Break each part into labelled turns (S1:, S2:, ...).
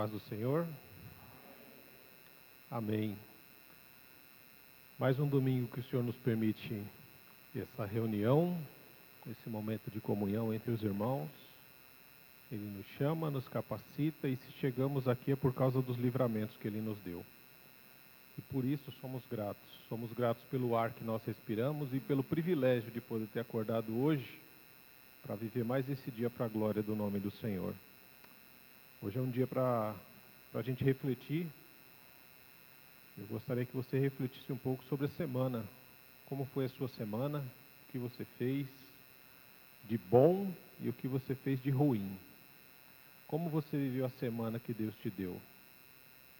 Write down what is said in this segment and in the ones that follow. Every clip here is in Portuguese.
S1: paz do Senhor. Amém. Mais um domingo que o Senhor nos permite essa reunião, esse momento de comunhão entre os irmãos. Ele nos chama, nos capacita, e se chegamos aqui é por causa dos livramentos que Ele nos deu. E por isso somos gratos. Somos gratos pelo ar que nós respiramos e pelo privilégio de poder ter acordado hoje para viver mais esse dia para a glória do nome do Senhor. Hoje é um dia para a gente refletir. Eu gostaria que você refletisse um pouco sobre a semana. Como foi a sua semana? O que você fez de bom e o que você fez de ruim? Como você viveu a semana que Deus te deu?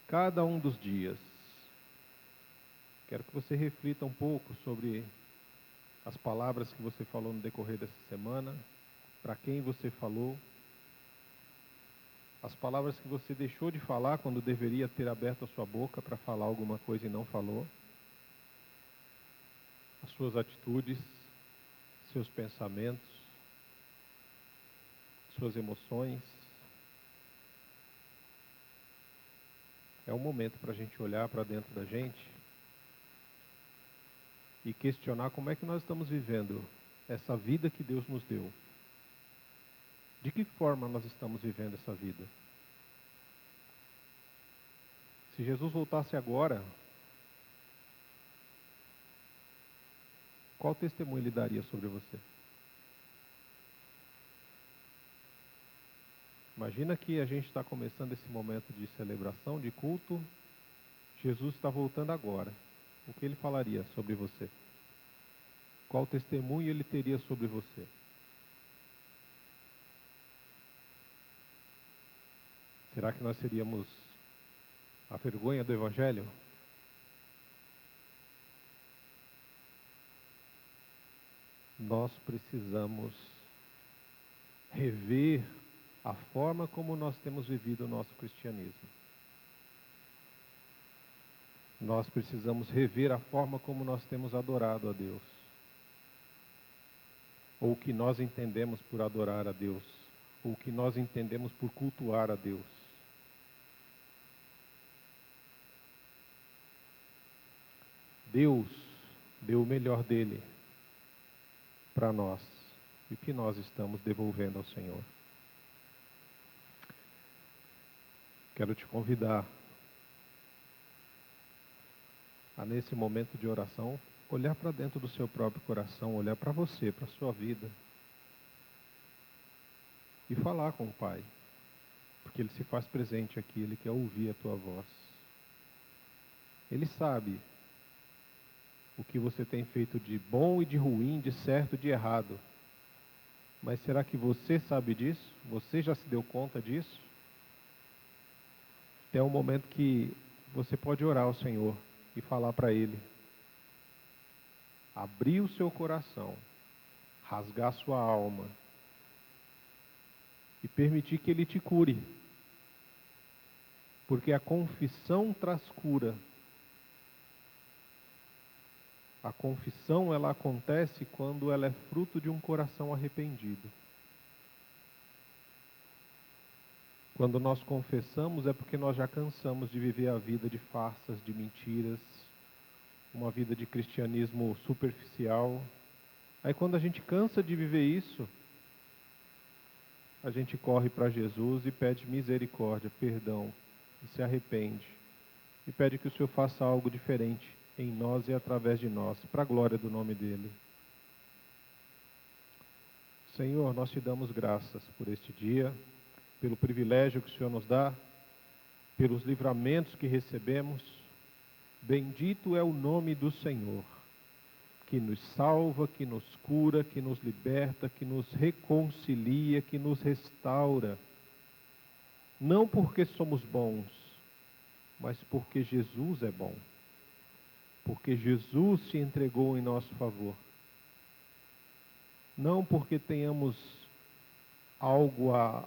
S1: Cada um dos dias. Quero que você reflita um pouco sobre as palavras que você falou no decorrer dessa semana, para quem você falou, as palavras que você deixou de falar quando deveria ter aberto a sua boca para falar alguma coisa e não falou, as suas atitudes, seus pensamentos, suas emoções. É um momento para a gente olhar para dentro da gente e questionar como é que nós estamos vivendo essa vida que Deus nos deu. De que forma nós estamos vivendo essa vida? Se Jesus voltasse agora, qual testemunho Ele daria sobre você? Imagina que a gente está começando esse momento de celebração, de culto. Jesus está voltando agora. O que Ele falaria sobre você? Qual testemunho Ele teria sobre você? Será que nós seríamos a vergonha do Evangelho? Nós precisamos rever a forma como nós temos vivido o nosso cristianismo. Nós precisamos rever a forma como nós temos adorado a Deus. Ou o que nós entendemos por adorar a Deus. Ou o que nós entendemos por cultuar a Deus. Deus deu o melhor dele para nós. E o que nós estamos devolvendo ao Senhor? Quero te convidar a, nesse momento de oração, olhar para dentro do seu próprio coração, olhar para você, para a sua vida, e falar com o Pai, porque Ele se faz presente aqui, Ele quer ouvir a tua voz. Ele sabe o que você tem feito de bom e de ruim, de certo e de errado. Mas será que você sabe disso? Você já se deu conta disso? Tem um momento que você pode orar ao Senhor e falar para Ele. Abrir o seu coração, rasgar sua alma e permitir que Ele te cure. Porque a confissão traz cura. A confissão, ela acontece quando ela é fruto de um coração arrependido. Quando nós confessamos é porque nós já cansamos de viver a vida de farsas, de mentiras, uma vida de cristianismo superficial. Aí quando a gente cansa de viver isso, a gente corre para Jesus e pede misericórdia, perdão, e se arrepende. E pede que o Senhor faça algo diferente em nós e através de nós, para a glória do nome dEle. Senhor, nós te damos graças por este dia, pelo privilégio que o Senhor nos dá, pelos livramentos que recebemos. Bendito é o nome do Senhor, que nos salva, que nos cura, que nos liberta, que nos reconcilia, que nos restaura. Não porque somos bons, mas porque Jesus é bom. Porque Jesus se entregou em nosso favor. Não porque tenhamos algo a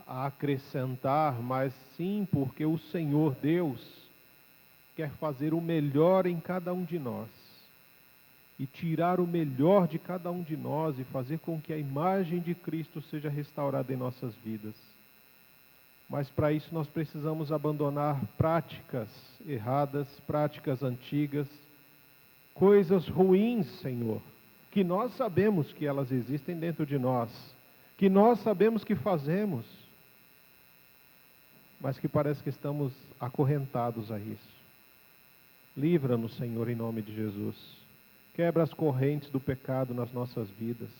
S1: acrescentar, mas sim porque o Senhor Deus quer fazer o melhor em cada um de nós. E tirar o melhor de cada um de nós e fazer com que a imagem de Cristo seja restaurada em nossas vidas. Mas para isso nós precisamos abandonar práticas erradas, práticas antigas, coisas ruins, Senhor, que nós sabemos que elas existem dentro de nós, que nós sabemos que fazemos, mas que parece que estamos acorrentados a isso. Livra-nos, Senhor, em nome de Jesus. Quebra as correntes do pecado nas nossas vidas.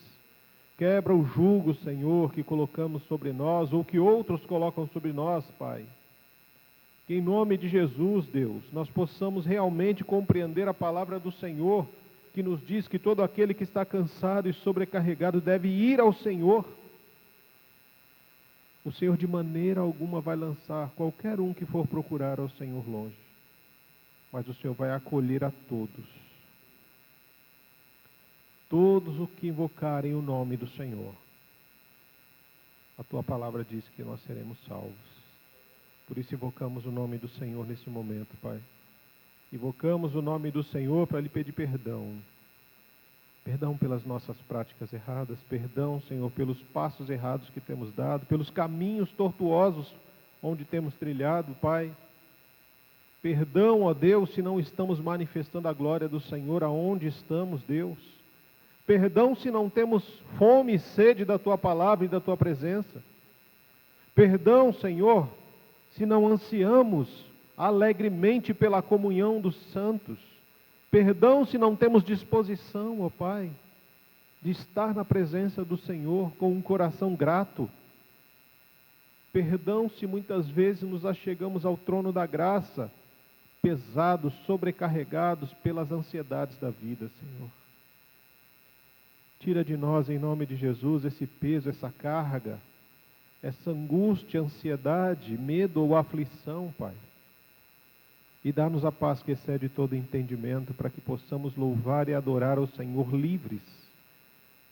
S1: Quebra o jugo, Senhor, que colocamos sobre nós, ou que outros colocam sobre nós, Pai. Que em nome de Jesus, Deus, nós possamos realmente compreender a palavra do Senhor, que nos diz que todo aquele que está cansado e sobrecarregado deve ir ao Senhor. O Senhor de maneira alguma vai lançar qualquer um que for procurar ao Senhor longe, mas o Senhor vai acolher a todos. Todos os que invocarem o nome do Senhor. A Tua palavra diz que nós seremos salvos. Por isso invocamos o nome do Senhor nesse momento, Pai. Invocamos o nome do Senhor para lhe pedir perdão. Perdão pelas nossas práticas erradas. Perdão, Senhor, pelos passos errados que temos dado, pelos caminhos tortuosos onde temos trilhado, Pai. Perdão, ó Deus, se não estamos manifestando a glória do Senhor aonde estamos, Deus. Perdão se não temos fome e sede da Tua palavra e da Tua presença. Perdão, Senhor, se não ansiamos alegremente pela comunhão dos santos. Perdão se não temos disposição, ó Pai, de estar na presença do Senhor com um coração grato. Perdão se muitas vezes nos achegamos ao trono da graça, pesados, sobrecarregados pelas ansiedades da vida, Senhor. Tira de nós, em nome de Jesus, esse peso, essa carga, essa angústia, ansiedade, medo ou aflição, Pai. E dá-nos a paz que excede todo entendimento, para que possamos louvar e adorar ao Senhor livres.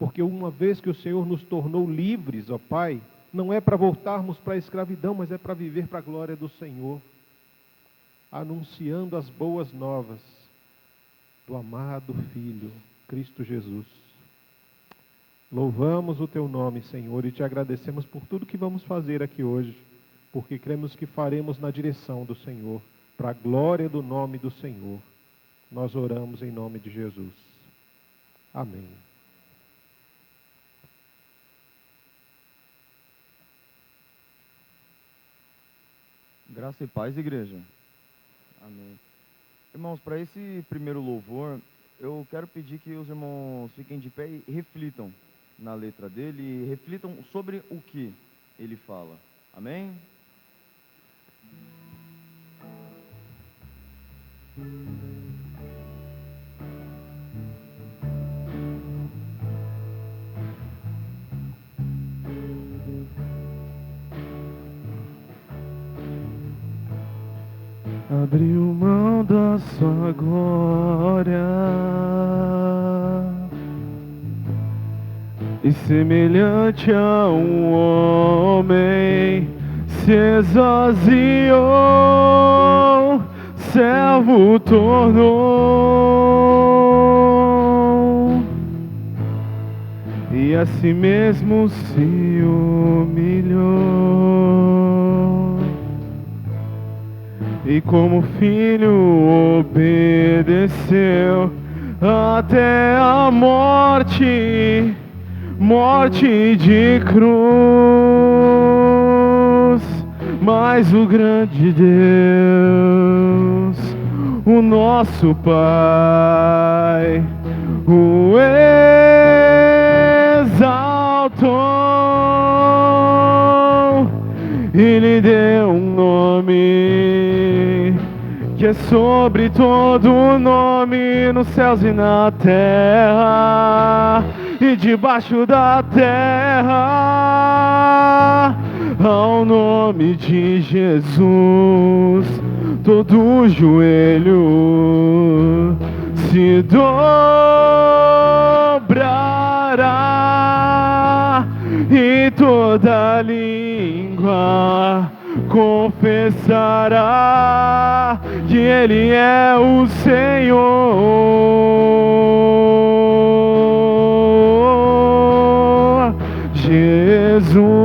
S1: Porque uma vez que o Senhor nos tornou livres, ó Pai, não é para voltarmos para a escravidão, mas é para viver para a glória do Senhor, anunciando as boas novas do amado Filho, Cristo Jesus. Louvamos o Teu nome, Senhor, e Te agradecemos por tudo que vamos fazer aqui hoje, porque cremos que faremos na direção do Senhor, para a glória do nome do Senhor. Nós oramos em nome de Jesus. Amém.
S2: Graça e paz, igreja. Amém. Irmãos, para esse primeiro louvor, eu quero pedir que os irmãos fiquem de pé e reflitam na letra dele, e reflitam sobre o que ele fala. Amém?
S3: Abriu mão da sua glória e semelhante a um homem se esvaziou, servo tornou e a si mesmo se humilhou. E como filho obedeceu até a morte, morte de cruz. Mas o grande Deus, o nosso Pai, o exaltou e lhe deu um nome que é sobre todo nome, nos céus e na terra e debaixo da terra. Ao nome de Jesus todo joelho se dobrará e toda língua confessará que Ele é o Senhor Jesus.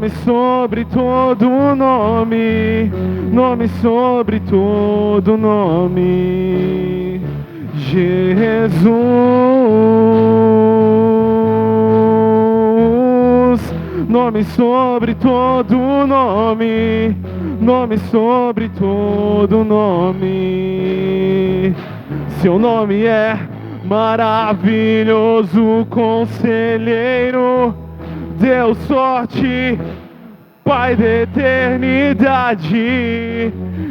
S3: nome sobre todo nome, nome sobre todo nome, Jesus, nome sobre todo nome, nome sobre todo nome. Seu nome é maravilhoso, conselheiro, Deus forte, Pai da eternidade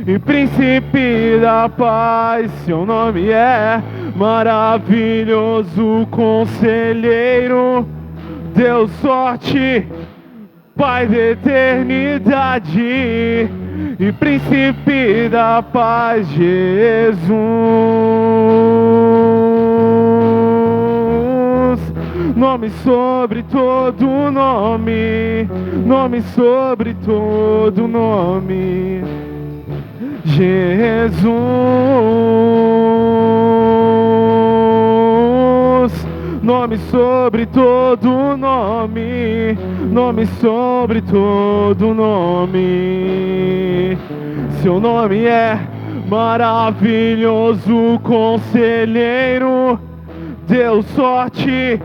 S3: e príncipe da paz. Seu nome é maravilhoso, conselheiro, Deus forte, Pai da eternidade e príncipe da paz, Jesus. Nome sobre todo nome, nome sobre todo nome, Jesus. Nome sobre todo nome, nome sobre todo nome. Seu nome é maravilhoso, conselheiro, Deus forte,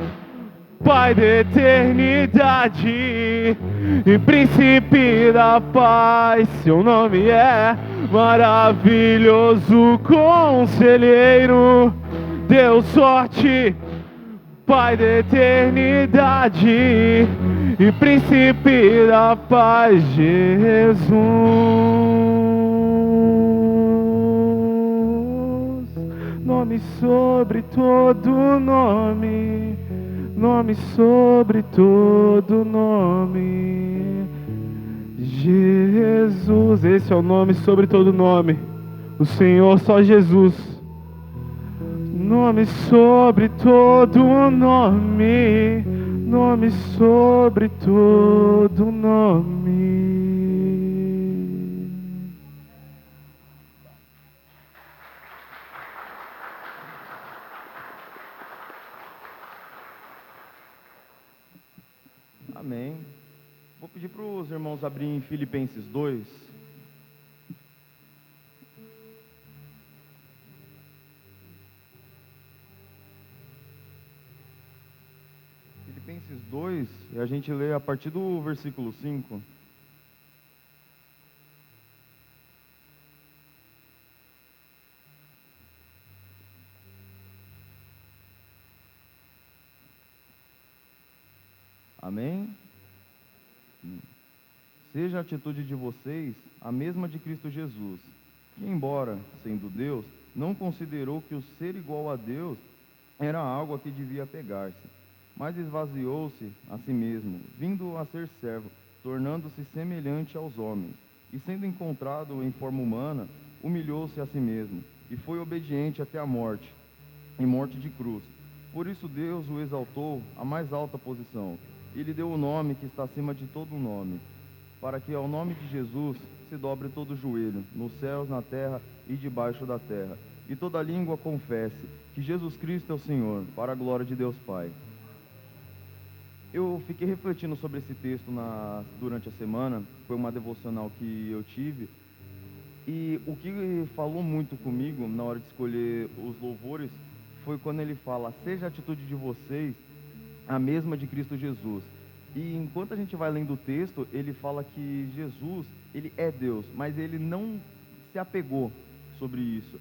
S3: Pai da eternidade e príncipe da paz. Seu nome é maravilhoso, conselheiro, Deus forte, Pai da eternidade e príncipe da paz, Jesus. Nome sobre todo nome, nome sobre todo nome, Jesus. Esse é o nome sobre todo nome, o Senhor, só Jesus. Nome sobre todo nome, nome sobre todo nome.
S2: Amém. Vou pedir para os irmãos abrirem Filipenses 2. Filipenses 2, e a gente lê a partir do versículo 5. Amém? Seja a atitude de vocês a mesma de Cristo Jesus, que, embora sendo Deus, não considerou que o ser igual a Deus era algo a que devia pegar-se, mas esvaziou-se a si mesmo, vindo a ser servo, tornando-se semelhante aos homens, e sendo encontrado em forma humana, humilhou-se a si mesmo, e foi obediente até a morte, e morte de cruz. Por isso Deus o exaltou à mais alta posição, e lhe deu o nome que está acima de todo nome, para que ao nome de Jesus se dobre todo o joelho, nos céus, na terra e debaixo da terra, e toda língua confesse que Jesus Cristo é o Senhor, para a glória de Deus Pai. Eu fiquei refletindo sobre esse texto durante a semana, foi uma devocional que eu tive, e o que falou muito comigo na hora de escolher os louvores foi quando ele fala: seja a atitude de vocês a mesma de Cristo Jesus. E enquanto a gente vai lendo o texto, ele fala que Jesus, ele é Deus, mas ele não se apegou sobre isso.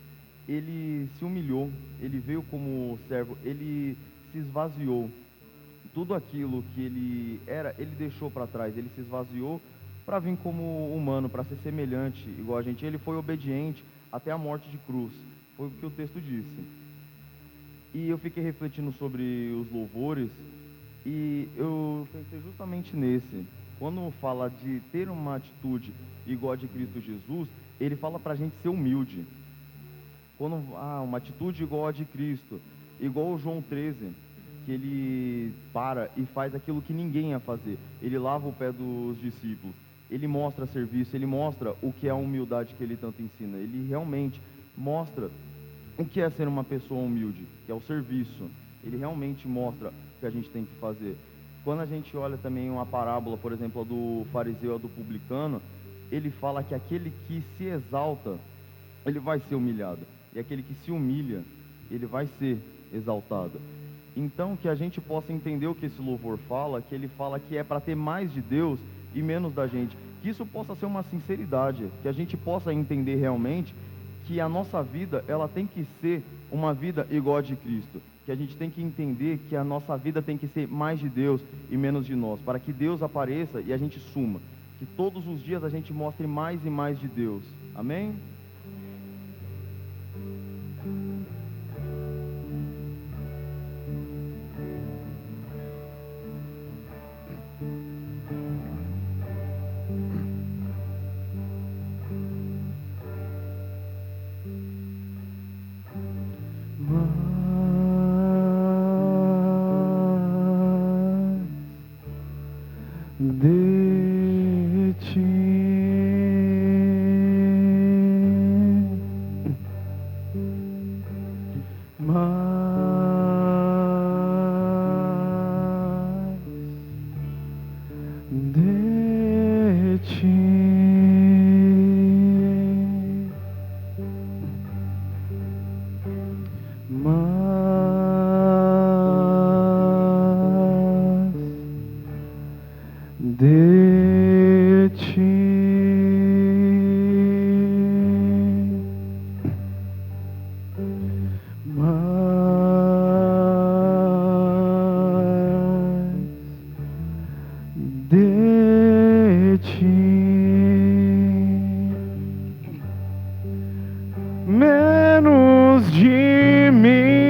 S2: Ele se humilhou, ele veio como servo, ele se esvaziou. Tudo aquilo que ele era, ele deixou para trás, ele se esvaziou para vir como humano, para ser semelhante, igual a gente. Ele foi obediente até a morte de cruz, foi o que o texto disse. E eu fiquei refletindo sobre os louvores, e eu pensei justamente nesse. Quando fala de ter uma atitude igual a de Cristo Jesus, ele fala para a gente ser humilde. Quando uma atitude igual a de Cristo, igual o João 13, que ele para e faz aquilo que ninguém ia fazer. Ele lava o pé dos discípulos, ele mostra serviço, ele mostra o que é a humildade que ele tanto ensina. Ele realmente mostra o que é ser uma pessoa humilde, que é o serviço. Ele realmente mostra o que a gente tem que fazer. quando a gente olha também uma parábola, por exemplo, a do fariseu e a do publicano, ele fala que aquele que se exalta, ele vai ser humilhado, e aquele que se humilha, ele vai ser exaltado. Então, que a gente possa entender o que esse louvor fala, que ele fala que é para ter mais de Deus e menos da gente, que isso possa ser uma sinceridade, que a gente possa entender realmente que a nossa vida, ela tem que ser uma vida igual a de Cristo, que a gente tem que entender que a nossa vida tem que ser mais de Deus e menos de nós, para que Deus apareça e a gente suma, que todos os dias a gente mostre mais e mais de Deus. Amém?
S3: De ti, de ti, de menos de mim,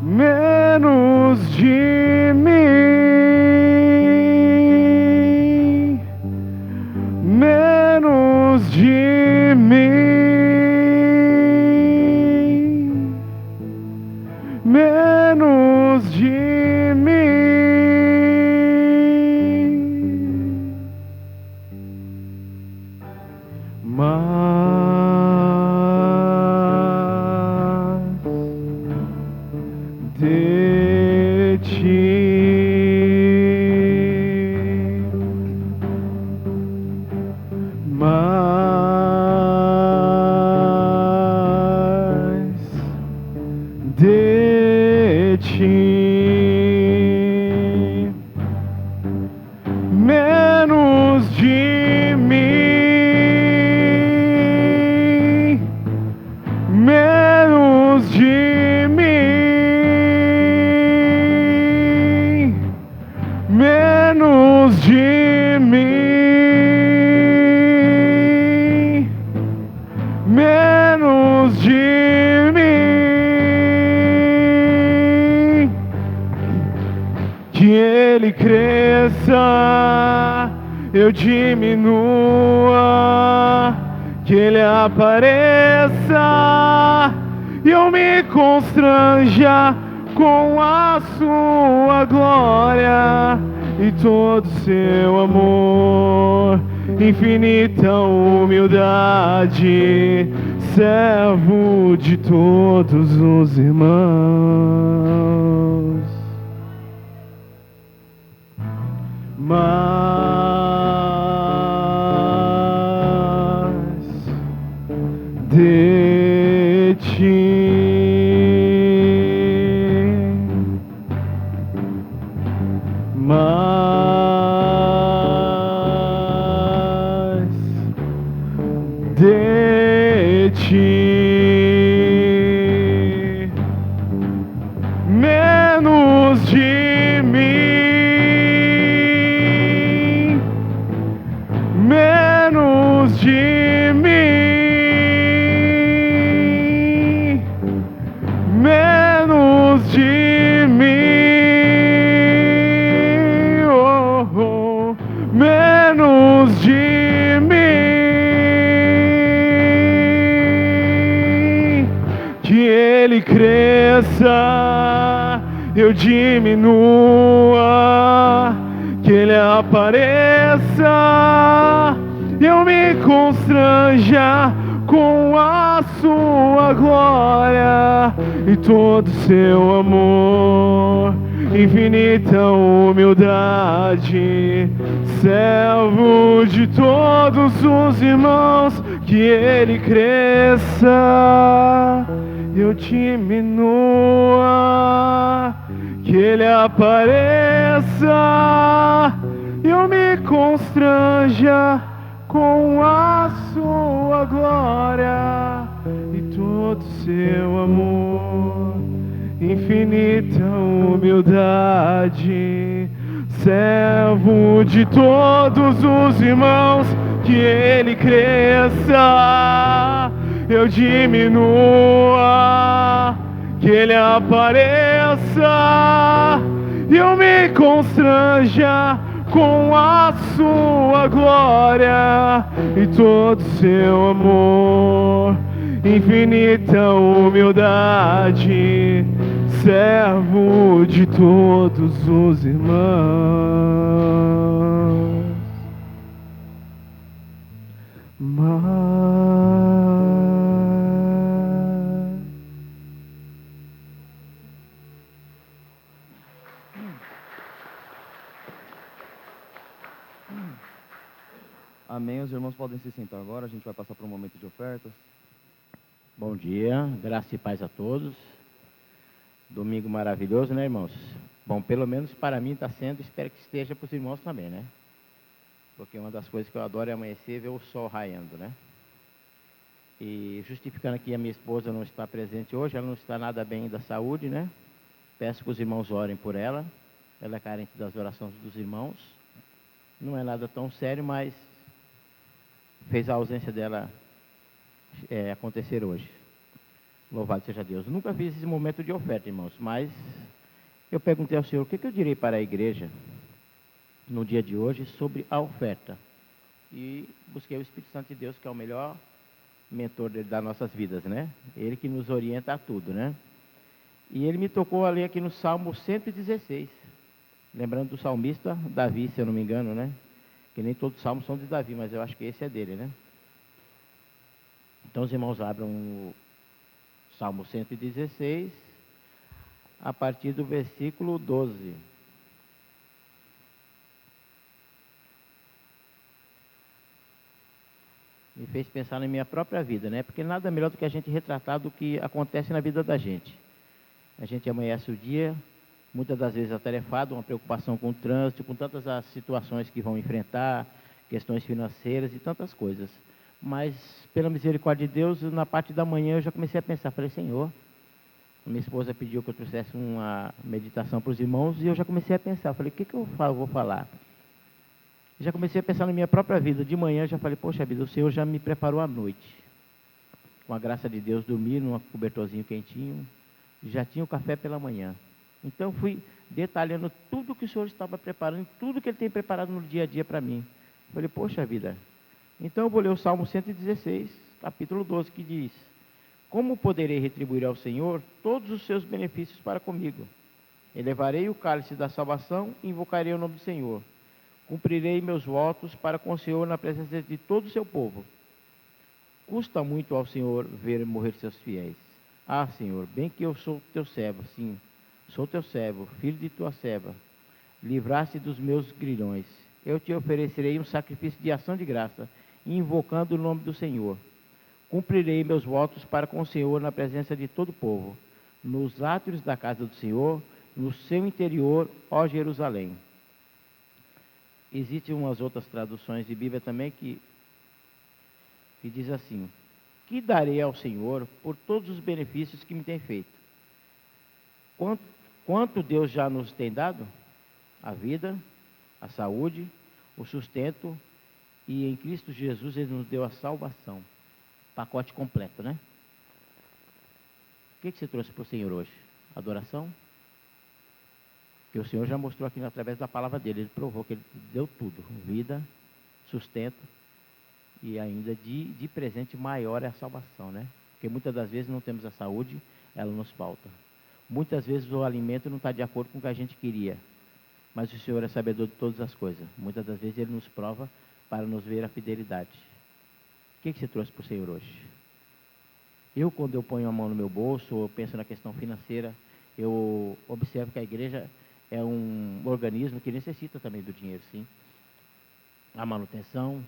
S3: menos de mim, menos de mim, menos de mim. De ti, mais de ti, menos de mim, menos de mim, menos de mim, menos de mim. Que ele cresça, eu diminua, que ele apareça e eu me constranja com a sua glória e todo seu amor, infinita humildade, servo de todos os irmãos. Mas de ti, mais de ti, menos de mim, menos de mim, menos de mim, oh, oh, menos de mim. Que ele cresça, eu diminua, que ele apareça, eu me constranja com a a sua glória e todo seu amor, infinita humildade, servo de todos os irmãos, que ele cresça, eu diminua, que ele apareça, eu me constranja com a sua glória e todo seu amor, infinita humildade, servo de todos os irmãos, que ele cresça, eu diminua, que ele apareça, eu me constranja com a sua glória e todo seu amor, infinita humildade, servo de todos os irmãos.
S2: Amém. Os irmãos podem se sentar agora. A gente vai passar para um momento de ofertas.
S4: Bom dia, graça e paz a todos. Domingo maravilhoso, né, irmãos? Bom, pelo menos para mim está sendo, espero que esteja para os irmãos também, né? Porque uma das coisas que eu adoro é amanhecer e ver o sol raiando, né? E justificando aqui, a minha esposa não está presente hoje, ela não está nada bem da saúde, né? Peço que os irmãos orem por ela. Ela é carente das orações dos irmãos. Não é nada tão sério, mas fez a ausência dela acontecer hoje. Louvado seja Deus. Eu nunca fiz esse momento de oferta, irmãos, mas eu perguntei ao Senhor, o que eu direi para a igreja no dia de hoje sobre a oferta? E busquei o Espírito Santo de Deus, que é o melhor mentor das nossas vidas, né? Ele que nos orienta a tudo, né? E ele me tocou ali aqui no Salmo 116, lembrando do salmista Davi, se eu não me engano, né? Que nem todos os salmos são de Davi, mas eu acho que esse é dele, né? Então os irmãos abram o Salmo 116, a partir do versículo 12. Me fez pensar na minha própria vida, né? Porque nada melhor do que a gente retratar do que acontece na vida da gente. A gente amanhece o dia, muitas das vezes atarefado, uma preocupação com o trânsito, com tantas as situações que vão enfrentar, questões financeiras e tantas coisas. Mas, pela misericórdia de Deus, na parte da manhã eu já comecei a pensar, falei, Senhor, minha esposa pediu que eu trouxesse uma meditação para os irmãos e eu já comecei a pensar, falei, o que eu vou falar? Já comecei a pensar na minha própria vida. De manhã já falei, poxa vida, o Senhor já me preparou à noite. Com a graça de Deus, dormi num cobertorzinho quentinho, já tinha o café pela manhã. Então fui detalhando tudo que o Senhor estava preparando, tudo que Ele tem preparado no dia a dia para mim. Falei, poxa vida. Então eu vou ler o Salmo 116, capítulo 12, que diz, como poderei retribuir ao Senhor todos os seus benefícios para comigo? Elevarei o cálice da salvação e invocarei o nome do Senhor. Cumprirei meus votos para com o Senhor na presença de todo o seu povo. Custa muito ao Senhor ver morrer seus fiéis. Ah, Senhor, bem que eu sou teu servo, sim, sou teu servo, filho de tua serva. Livraste dos meus grilhões. Eu te oferecerei um sacrifício de ação de graça, invocando o nome do Senhor. Cumprirei meus votos para com o Senhor na presença de todo o povo, nos átrios da casa do Senhor, no seu interior, ó Jerusalém. Existem umas outras traduções de Bíblia também que diz assim, que darei ao Senhor por todos os benefícios que me tem feito? Quanto Deus já nos tem dado? A vida, a saúde, o sustento, e em Cristo Jesus Ele nos deu a salvação. Pacote completo, né? O que você trouxe para o Senhor hoje? Adoração? Que o Senhor já mostrou aqui através da palavra dele. Ele provou que Ele deu tudo. Vida, sustento e ainda de presente maior é a salvação, né? Porque muitas das vezes não temos a saúde, ela nos falta. Muitas vezes o alimento não está de acordo com o que a gente queria. Mas o Senhor é sabedor de todas as coisas. Muitas das vezes Ele nos prova para nos ver a fidelidade. O que você trouxe para o Senhor hoje? Eu, quando eu ponho a mão no meu bolso, eu penso na questão financeira, eu observo que a igreja é um organismo que necessita também do dinheiro, sim. A manutenção,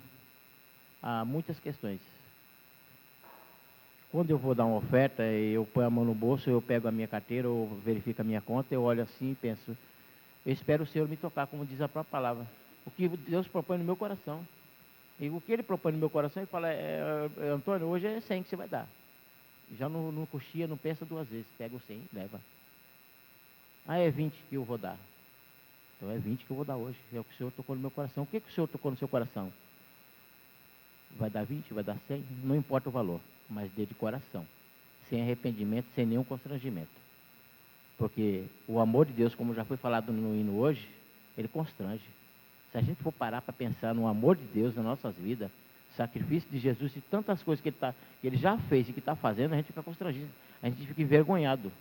S4: há muitas questões. Quando eu vou dar uma oferta, eu ponho a mão no bolso, eu pego a minha carteira, eu verifico a minha conta, eu olho assim e penso, eu espero o Senhor me tocar, como diz a própria palavra. O que Deus propõe no meu coração. E o que Ele propõe no meu coração, Ele fala, Antônio, hoje é 100 que você vai dar. Já não coxia, não pensa duas vezes, pega o 100 e leva. Ah, é 20 que eu vou dar. Então é 20 que eu vou dar hoje, é o que o Senhor tocou no meu coração. O que o Senhor tocou no seu coração? Vai dar 20, vai dar 100? Não importa o valor, mas dê de coração, sem arrependimento, sem nenhum constrangimento. Porque o amor de Deus, como já foi falado no hino hoje, ele constrange. Se a gente for parar para pensar no amor de Deus nas nossas vidas, sacrifício de Jesus e tantas coisas que ele já fez e que está fazendo, a gente fica constrangido, a gente fica envergonhado.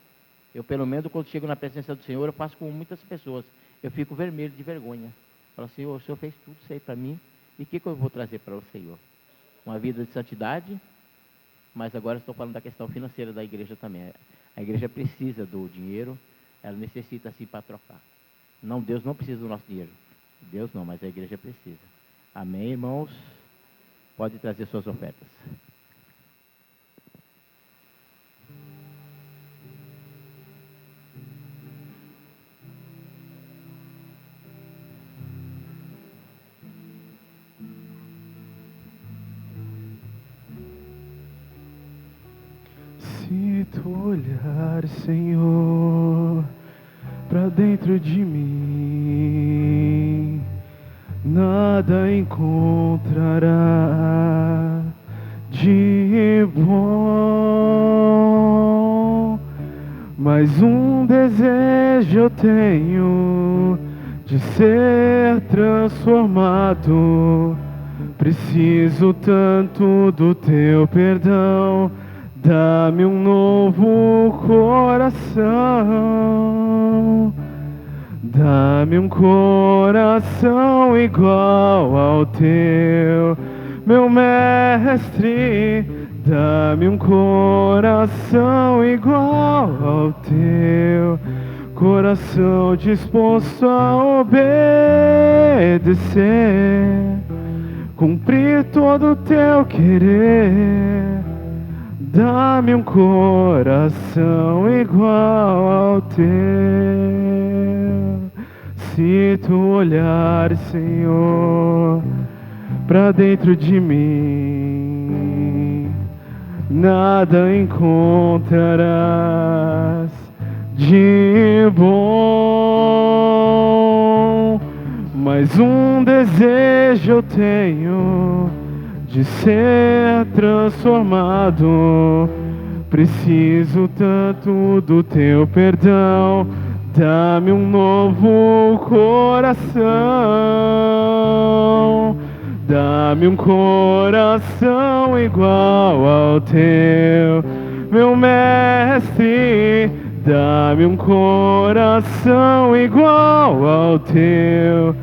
S4: Eu, pelo menos, quando chego na presença do Senhor, eu faço com muitas pessoas, eu fico vermelho de vergonha. Falo, Senhor, o Senhor fez tudo isso aí para mim, e o que eu vou trazer para o Senhor? Uma vida de santidade, mas agora estou falando da questão financeira da igreja também. A igreja precisa do dinheiro, ela necessita sim para trocar. Não, Deus não precisa do nosso dinheiro. Deus não, mas a igreja precisa. Amém, irmãos? Pode trazer suas ofertas.
S3: Se tu olhar, Senhor, pra dentro de mim, nada encontrará de bom. Mas um desejo eu tenho de ser transformado. Preciso tanto do teu perdão. Dá-me um novo coração. Dá-me um coração igual ao teu, meu mestre. Dá-me um coração igual ao teu, coração disposto a obedecer, cumprir todo o teu querer. Dá-me um coração igual ao teu. Se tu olhar, Senhor, pra dentro de mim, nada encontrarás de bom. Mas um desejo eu tenho de ser transformado. Preciso tanto do teu perdão. Dá-me um novo coração. Dá-me um coração igual ao teu, meu mestre. Dá-me um coração igual ao teu,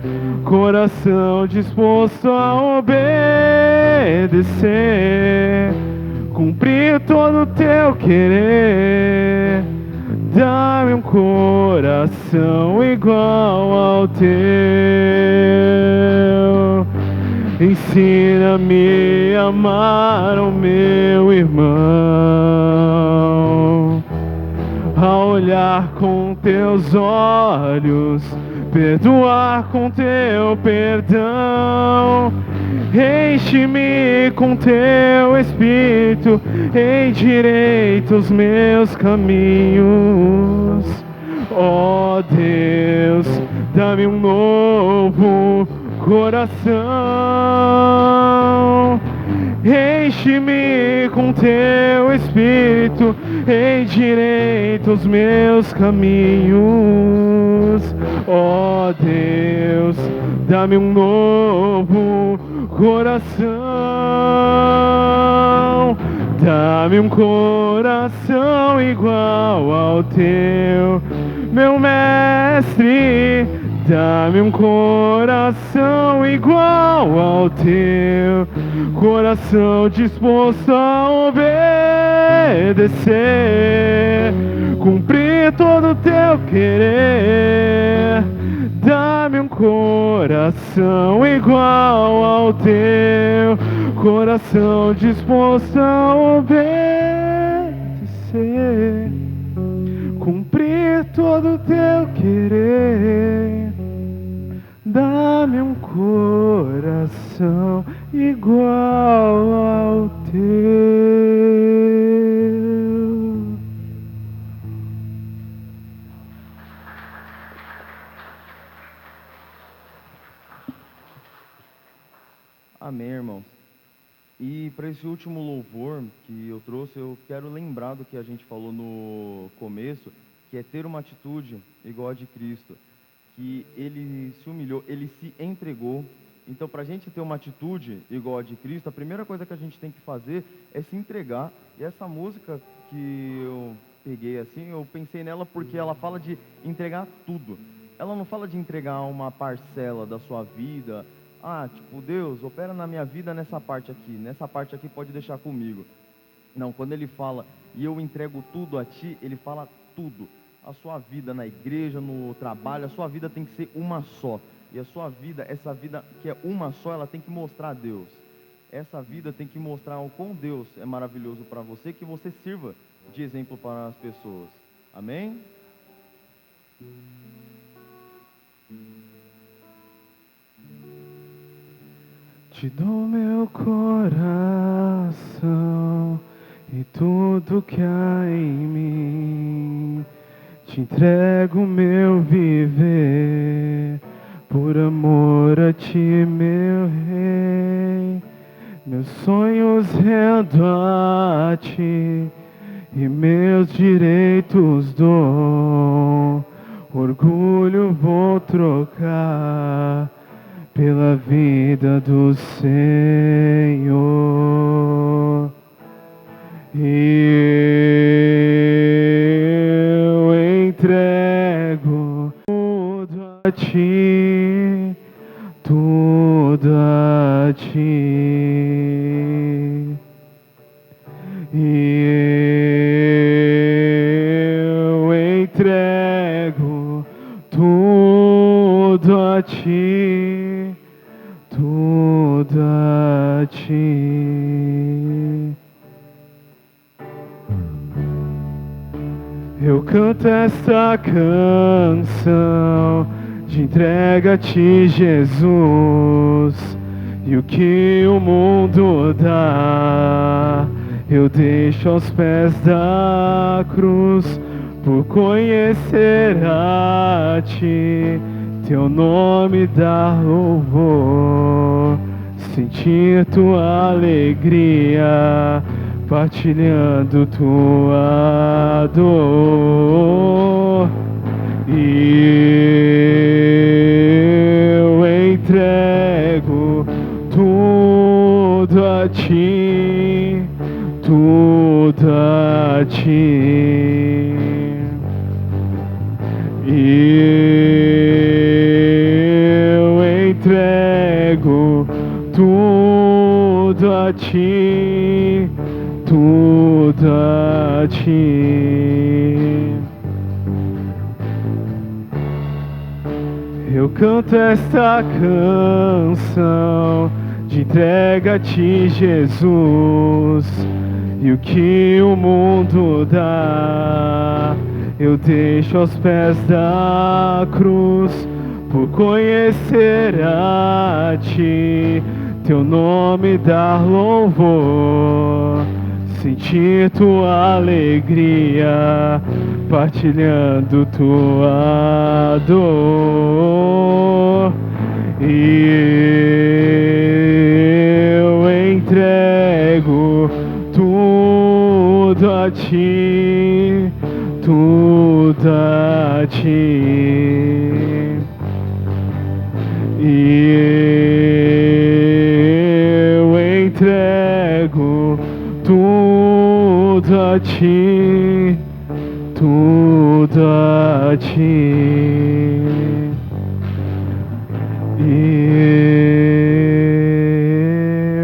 S3: coração disposto a obedecer, cumprir todo o teu querer. Dá-me um coração igual ao teu. Ensina-me a amar o meu irmão, a olhar com teus olhos, perdoar com teu perdão. Enche-me com teu Espírito, endireita os meus caminhos. Ó Deus, dá-me um novo coração. Enche-me com teu Espírito, endireita os meus caminhos. Ó Deus, dá-me um novo coração. Dá-me um coração igual ao teu, meu mestre. Dá-me um coração igual ao teu, coração disposto a obedecer, cumprir todo o teu querer. Dá-me um coração igual ao teu, coração disposto a obedecer, cumprir todo o teu querer. Dá-me um coração igual ao teu.
S2: Amém, irmãos. E para esse último louvor que eu trouxe, eu quero lembrar do que a gente falou no começo, que é ter uma atitude igual a de Cristo, que ele se humilhou, ele se entregou. Então, para a gente ter uma atitude igual a de Cristo, a primeira coisa que a gente tem que fazer é se entregar. E essa música que eu peguei assim, eu pensei nela porque ela fala de entregar tudo. Ela não fala de entregar uma parcela da sua vida. Ah, tipo, Deus, opera na minha vida nessa parte aqui pode deixar comigo. Não, quando ele fala, e eu entrego tudo a ti, ele fala tudo. A sua vida na igreja, no trabalho, a sua vida tem que ser uma só. E a sua vida, essa vida que é uma só, ela tem que mostrar a Deus. Essa vida tem que mostrar o quão Deus é maravilhoso para você, que você sirva de exemplo para as pessoas. Amém?
S3: Te dou meu coração e tudo que há em mim. Te entrego meu viver, por amor a ti, meu rei. Meus sonhos rendo a ti e meus direitos dou. Orgulho vou trocar pela vida do Senhor. E eu entrego tudo a ti, tudo a ti. E eu entrego tudo a ti, tudo a ti. Eu canto esta canção de entrega a ti, Jesus, e o que o mundo dá eu deixo aos pés da cruz, por conhecer a ti, teu nome dar louvor, sentir tua alegria, partilhando tua dor. E eu entrego tudo a ti, tudo a ti. E eu entrego tudo a ti, tudo a ti. Eu canto esta canção de entrega a ti, Jesus, e o que o mundo dá eu deixo aos pés da cruz, por conhecer a ti, teu nome dar louvor, sentir tua alegria, partilhando tua dor. E eu entrego tudo a ti, tudo a ti. E eu entrego tudo a ti, tudo a ti. E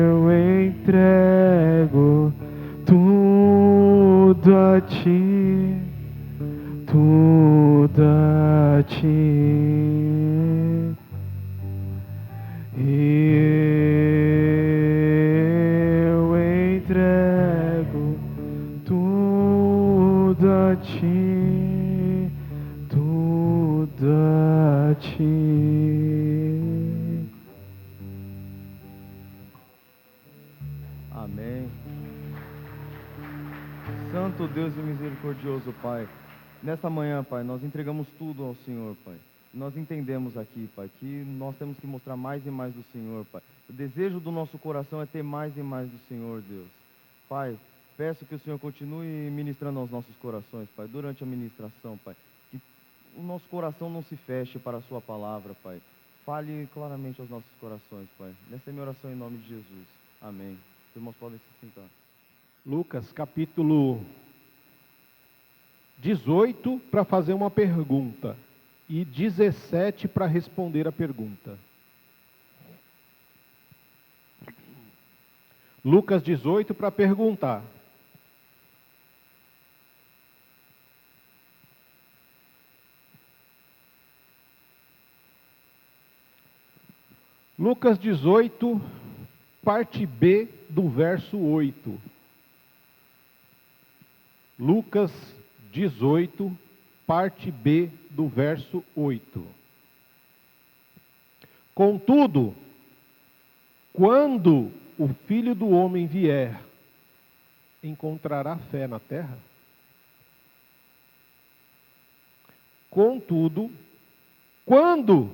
S3: eu entrego tudo tudo a ti, tudo a ti. Eu entrego tudo a ti, tudo a ti.
S2: Amém. Santo Deus e misericordioso Pai, nesta manhã, Pai, nós entregamos tudo ao Senhor, Pai. Nós entendemos aqui, Pai, que nós temos que mostrar mais e mais do Senhor, Pai. O desejo do nosso coração é ter mais e mais do Senhor, Deus. Pai, peço que o Senhor continue ministrando aos nossos corações, Pai, durante a ministração, Pai. Que o nosso coração não se feche para a Sua palavra, Pai. Fale claramente aos nossos corações, Pai. Nessa é minha oração em nome de Jesus. Amém. Os irmãos podem se sentar.
S1: Lucas capítulo 18 para fazer uma pergunta e 17 para responder a pergunta. Lucas 18 para perguntar. Lucas 18, parte B do verso 8. Lucas 18, parte B do verso 8. Contudo, quando o Filho do Homem vier, encontrará fé na terra? Contudo, quando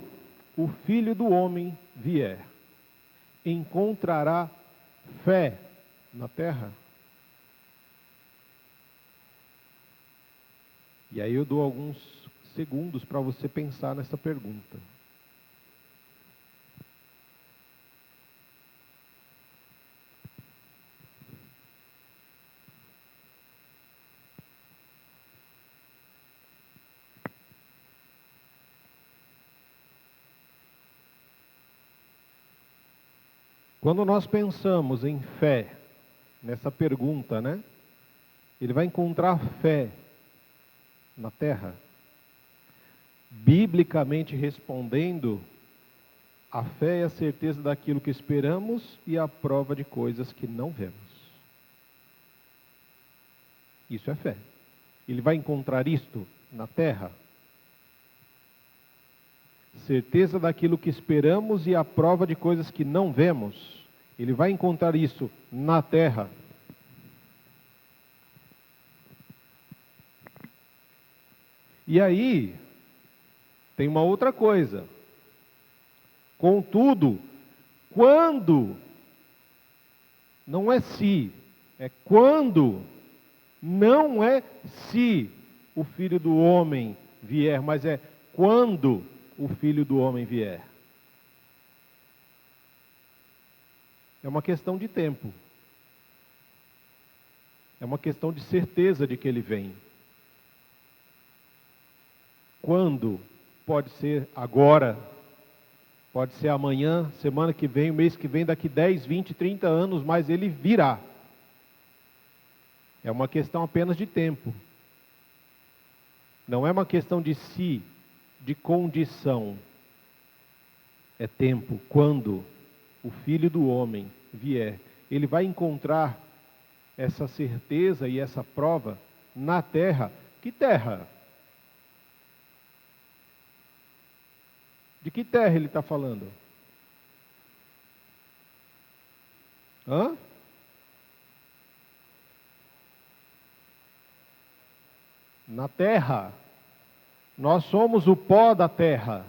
S1: o Filho do Homem vier, encontrará fé na terra? E aí eu dou alguns segundos para você pensar nessa pergunta. Quando nós pensamos em fé, nessa pergunta, né? Ele vai encontrar fé na terra? Biblicamente respondendo, a fé é a certeza daquilo que esperamos e a prova de coisas que não vemos. Isso é fé. Ele vai encontrar isto na terra? Certeza daquilo que esperamos e a prova de coisas que não vemos. Ele vai encontrar isso na terra? E aí, tem uma outra coisa. Contudo, quando, não é se, é quando, não é se o Filho do Homem vier, mas é quando o Filho do Homem vier. É uma questão de tempo. É uma questão de certeza de que Ele vem. Quando? Pode ser agora, pode ser amanhã, semana que vem, mês que vem, daqui 10, 20, 30 anos, mas Ele virá. É uma questão apenas de tempo. Não é uma questão de si, de condição. É tempo. Quando o Filho do Homem vier, Ele vai encontrar essa certeza e essa prova na terra. Que terra? De que terra Ele está falando? Hã? Na terra. Nós somos o pó da terra.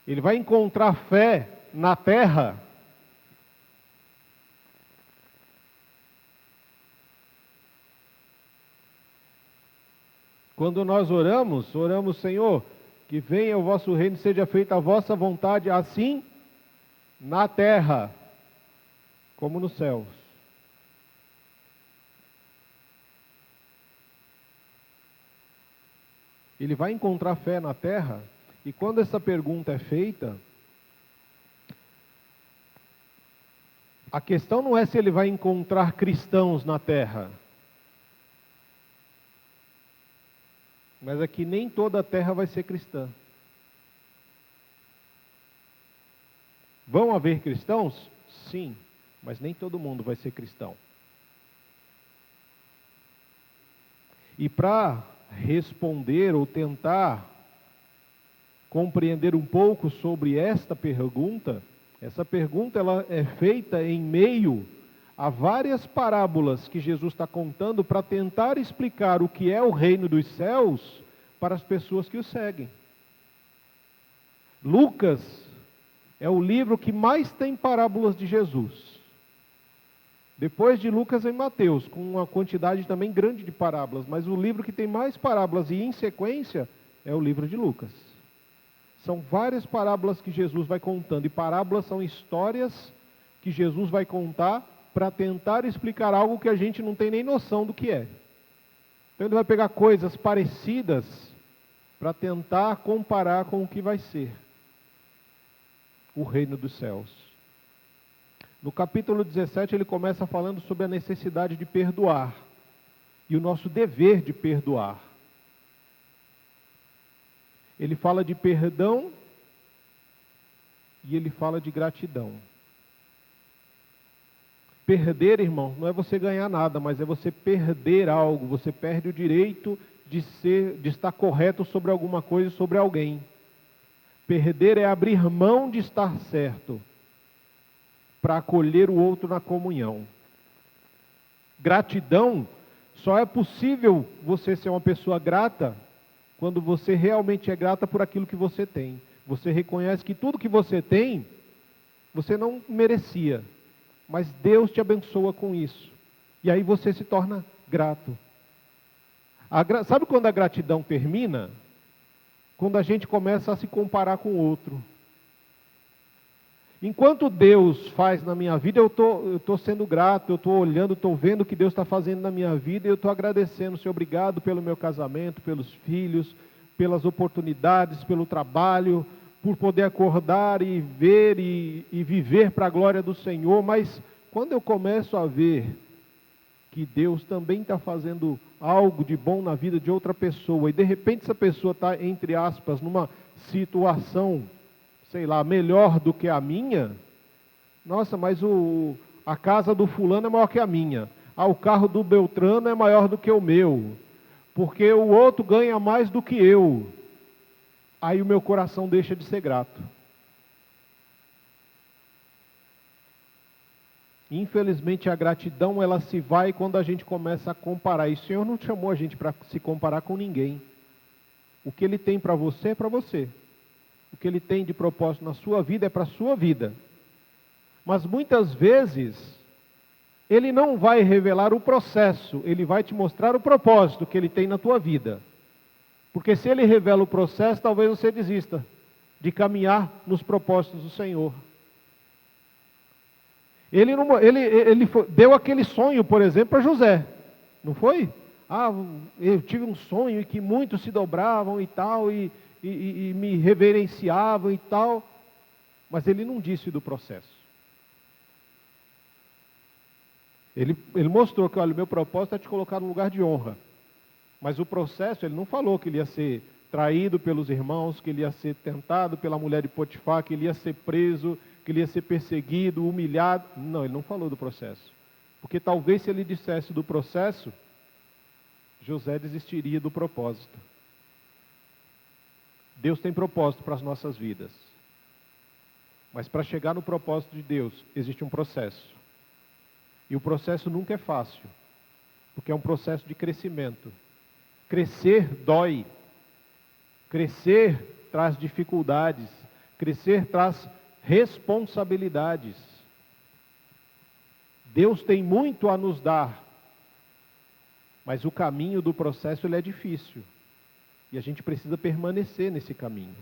S1: Ele vai encontrar fé na terra. Quando nós oramos, Senhor, que venha o vosso reino, seja feita a vossa vontade, assim na terra, como nos céus. Ele vai encontrar fé na terra, e quando essa pergunta é feita, a questão não é se ele vai encontrar cristãos na terra. Mas aqui nem toda a terra vai ser cristã. Vão haver cristãos? Sim, mas nem todo mundo vai ser cristão. E para responder ou tentar compreender um pouco sobre esta pergunta, essa pergunta ela é feita em meio a várias parábolas que Jesus está contando para tentar explicar o que é o reino dos céus para as pessoas que o seguem. Lucas é o livro que mais tem parábolas de Jesus. Depois de Lucas vem Mateus, com uma quantidade também grande de parábolas, mas o livro que tem mais parábolas e em sequência é o livro de Lucas. São várias parábolas que Jesus vai contando, e parábolas são histórias que Jesus vai contar para tentar explicar algo que a gente não tem nem noção do que é. Então ele vai pegar coisas parecidas para tentar comparar com o que vai ser o reino dos céus. No capítulo 17 ele começa falando sobre a necessidade de perdoar e o nosso dever de perdoar. Ele fala de perdão e ele fala de gratidão. Perder, irmão, não é você ganhar nada, mas é você perder algo. Você perde o direito de estar correto sobre alguma coisa, sobre alguém. Perder é abrir mão de estar certo para acolher o outro na comunhão. Gratidão, só é possível você ser uma pessoa grata quando você realmente é grata por aquilo que você tem. Você reconhece que tudo que você tem, você não merecia, mas Deus te abençoa com isso. E aí você se torna grato. Sabe quando a gratidão termina? Quando a gente começa a se comparar com o outro. Enquanto Deus faz na minha vida, eu estou sendo grato, eu estou olhando, estou vendo o que Deus está fazendo na minha vida, e eu estou agradecendo, Senhor, obrigado pelo meu casamento, pelos filhos, pelas oportunidades, pelo trabalho, por poder acordar e ver e viver para a glória do Senhor. Mas quando eu começo a ver que Deus também está fazendo algo de bom na vida de outra pessoa, e de repente essa pessoa está, entre aspas, numa situação, sei lá, melhor do que a minha, nossa, mas a casa do fulano é maior que a minha, o carro do Beltrano é maior do que o meu, porque o outro ganha mais do que eu, aí o meu coração deixa de ser grato. Infelizmente a gratidão ela se vai quando a gente começa a comparar, e o Senhor não chamou a gente para se comparar com ninguém. O que Ele tem para você é para você. O que Ele tem de propósito na sua vida é para a sua vida. Mas muitas vezes, Ele não vai revelar o processo, Ele vai te mostrar o propósito que Ele tem na tua vida. Porque se Ele revela o processo, talvez você desista de caminhar nos propósitos do Senhor. Ele deu aquele sonho, por exemplo, para José, não foi? Eu tive um sonho e que muitos se dobravam e tal, e me reverenciavam e tal, mas ele não disse do processo. Ele mostrou que, olha, o meu propósito é te colocar num lugar de honra, mas o processo, ele não falou que ele ia ser traído pelos irmãos, que ele ia ser tentado pela mulher de Potifar, que ele ia ser preso, que ele ia ser perseguido, humilhado. Não, ele não falou do processo, porque talvez se ele dissesse do processo, José desistiria do propósito. Deus tem propósito para as nossas vidas. Mas para chegar no propósito de Deus, existe um processo. E o processo nunca é fácil, porque é um processo de crescimento. Crescer dói. Crescer traz dificuldades. Crescer traz responsabilidades. Deus tem muito a nos dar, mas o caminho do processo ele é difícil. E a gente precisa permanecer nesse caminho.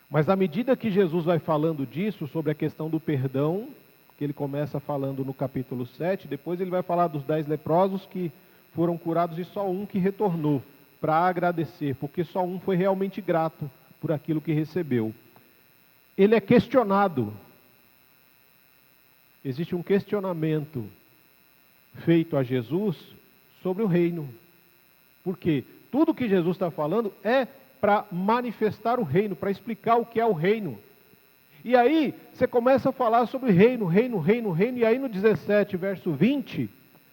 S1: Mas à medida que Jesus vai falando disso, sobre a questão do perdão, que ele começa falando no capítulo 7, depois ele vai falar dos 10 leprosos que foram curados e só um que retornou para agradecer, porque só um foi realmente grato por aquilo que recebeu. Ele é questionado. Existe um questionamento feito a Jesus sobre o reino. Por quê? Tudo que Jesus está falando é para manifestar o reino, para explicar o que é o reino. E aí, você começa a falar sobre reino, e aí no 17, verso 20,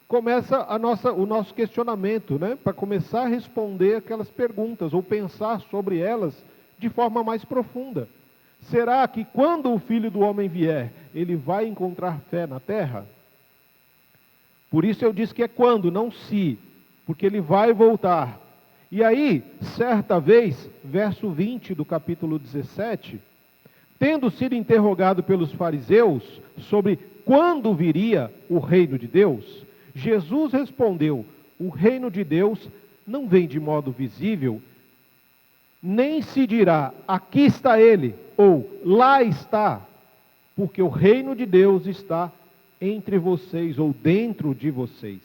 S1: começa o nosso questionamento, né? Para começar a responder aquelas perguntas, ou pensar sobre elas de forma mais profunda. Será que quando o Filho do Homem vier, ele vai encontrar fé na terra? Por isso eu disse que é quando, não se, porque ele vai voltar. E aí, certa vez, verso 20 do capítulo 17, tendo sido interrogado pelos fariseus sobre quando viria o reino de Deus, Jesus respondeu: o reino de Deus não vem de modo visível, nem se dirá, aqui está ele, ou lá está, porque o reino de Deus está entre vocês, ou dentro de vocês.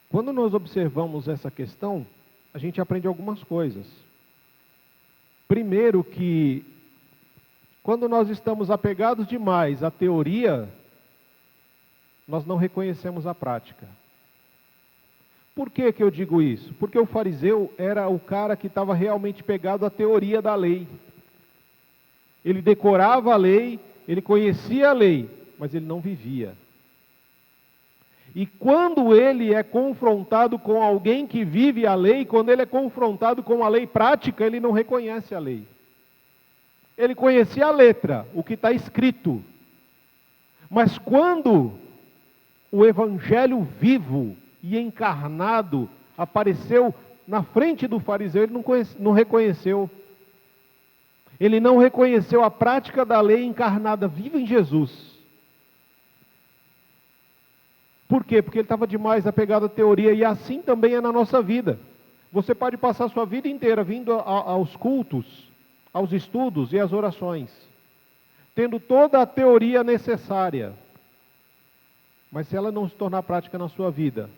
S1: Quando nós observamos essa questão, a gente aprende algumas coisas. Primeiro que, quando nós estamos apegados demais à teoria, nós não reconhecemos a prática. Por que eu digo isso? Porque o fariseu era o cara que estava realmente pegado à teoria da lei. Ele decorava a lei, ele conhecia a lei, mas ele não vivia. E quando ele é confrontado com alguém que vive a lei, quando ele é confrontado com a lei prática, ele não reconhece a lei. Ele conhecia a letra, o que está escrito. Mas quando o evangelho vivo e encarnado apareceu na frente do fariseu, ele não reconheceu. Ele não reconheceu a prática da lei encarnada viva em Jesus. Por quê? Porque ele estava demais apegado à teoria, e assim também é na nossa vida. Você pode passar a sua vida inteira vindo aos cultos, aos estudos e às orações, tendo toda a teoria necessária, mas se ela não se tornar prática na sua vida,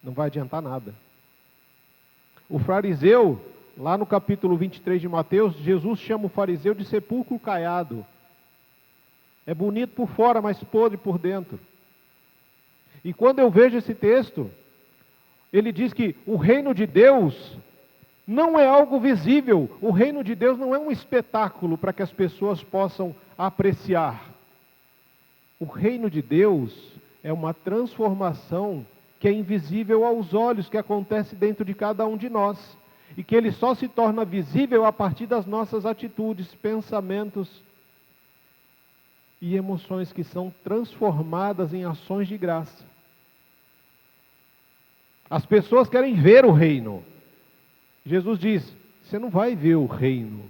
S1: não vai adiantar nada. O fariseu, lá no capítulo 23 de Mateus, Jesus chama o fariseu de sepulcro caiado. É bonito por fora, mas podre por dentro. E quando eu vejo esse texto, ele diz que o reino de Deus não é algo visível. O reino de Deus não é um espetáculo para que as pessoas possam apreciar. O reino de Deus é uma transformação que é invisível aos olhos, que acontece dentro de cada um de nós. E que ele só se torna visível a partir das nossas atitudes, pensamentos e emoções que são transformadas em ações de graça. As pessoas querem ver o reino. Jesus diz: você não vai ver o reino,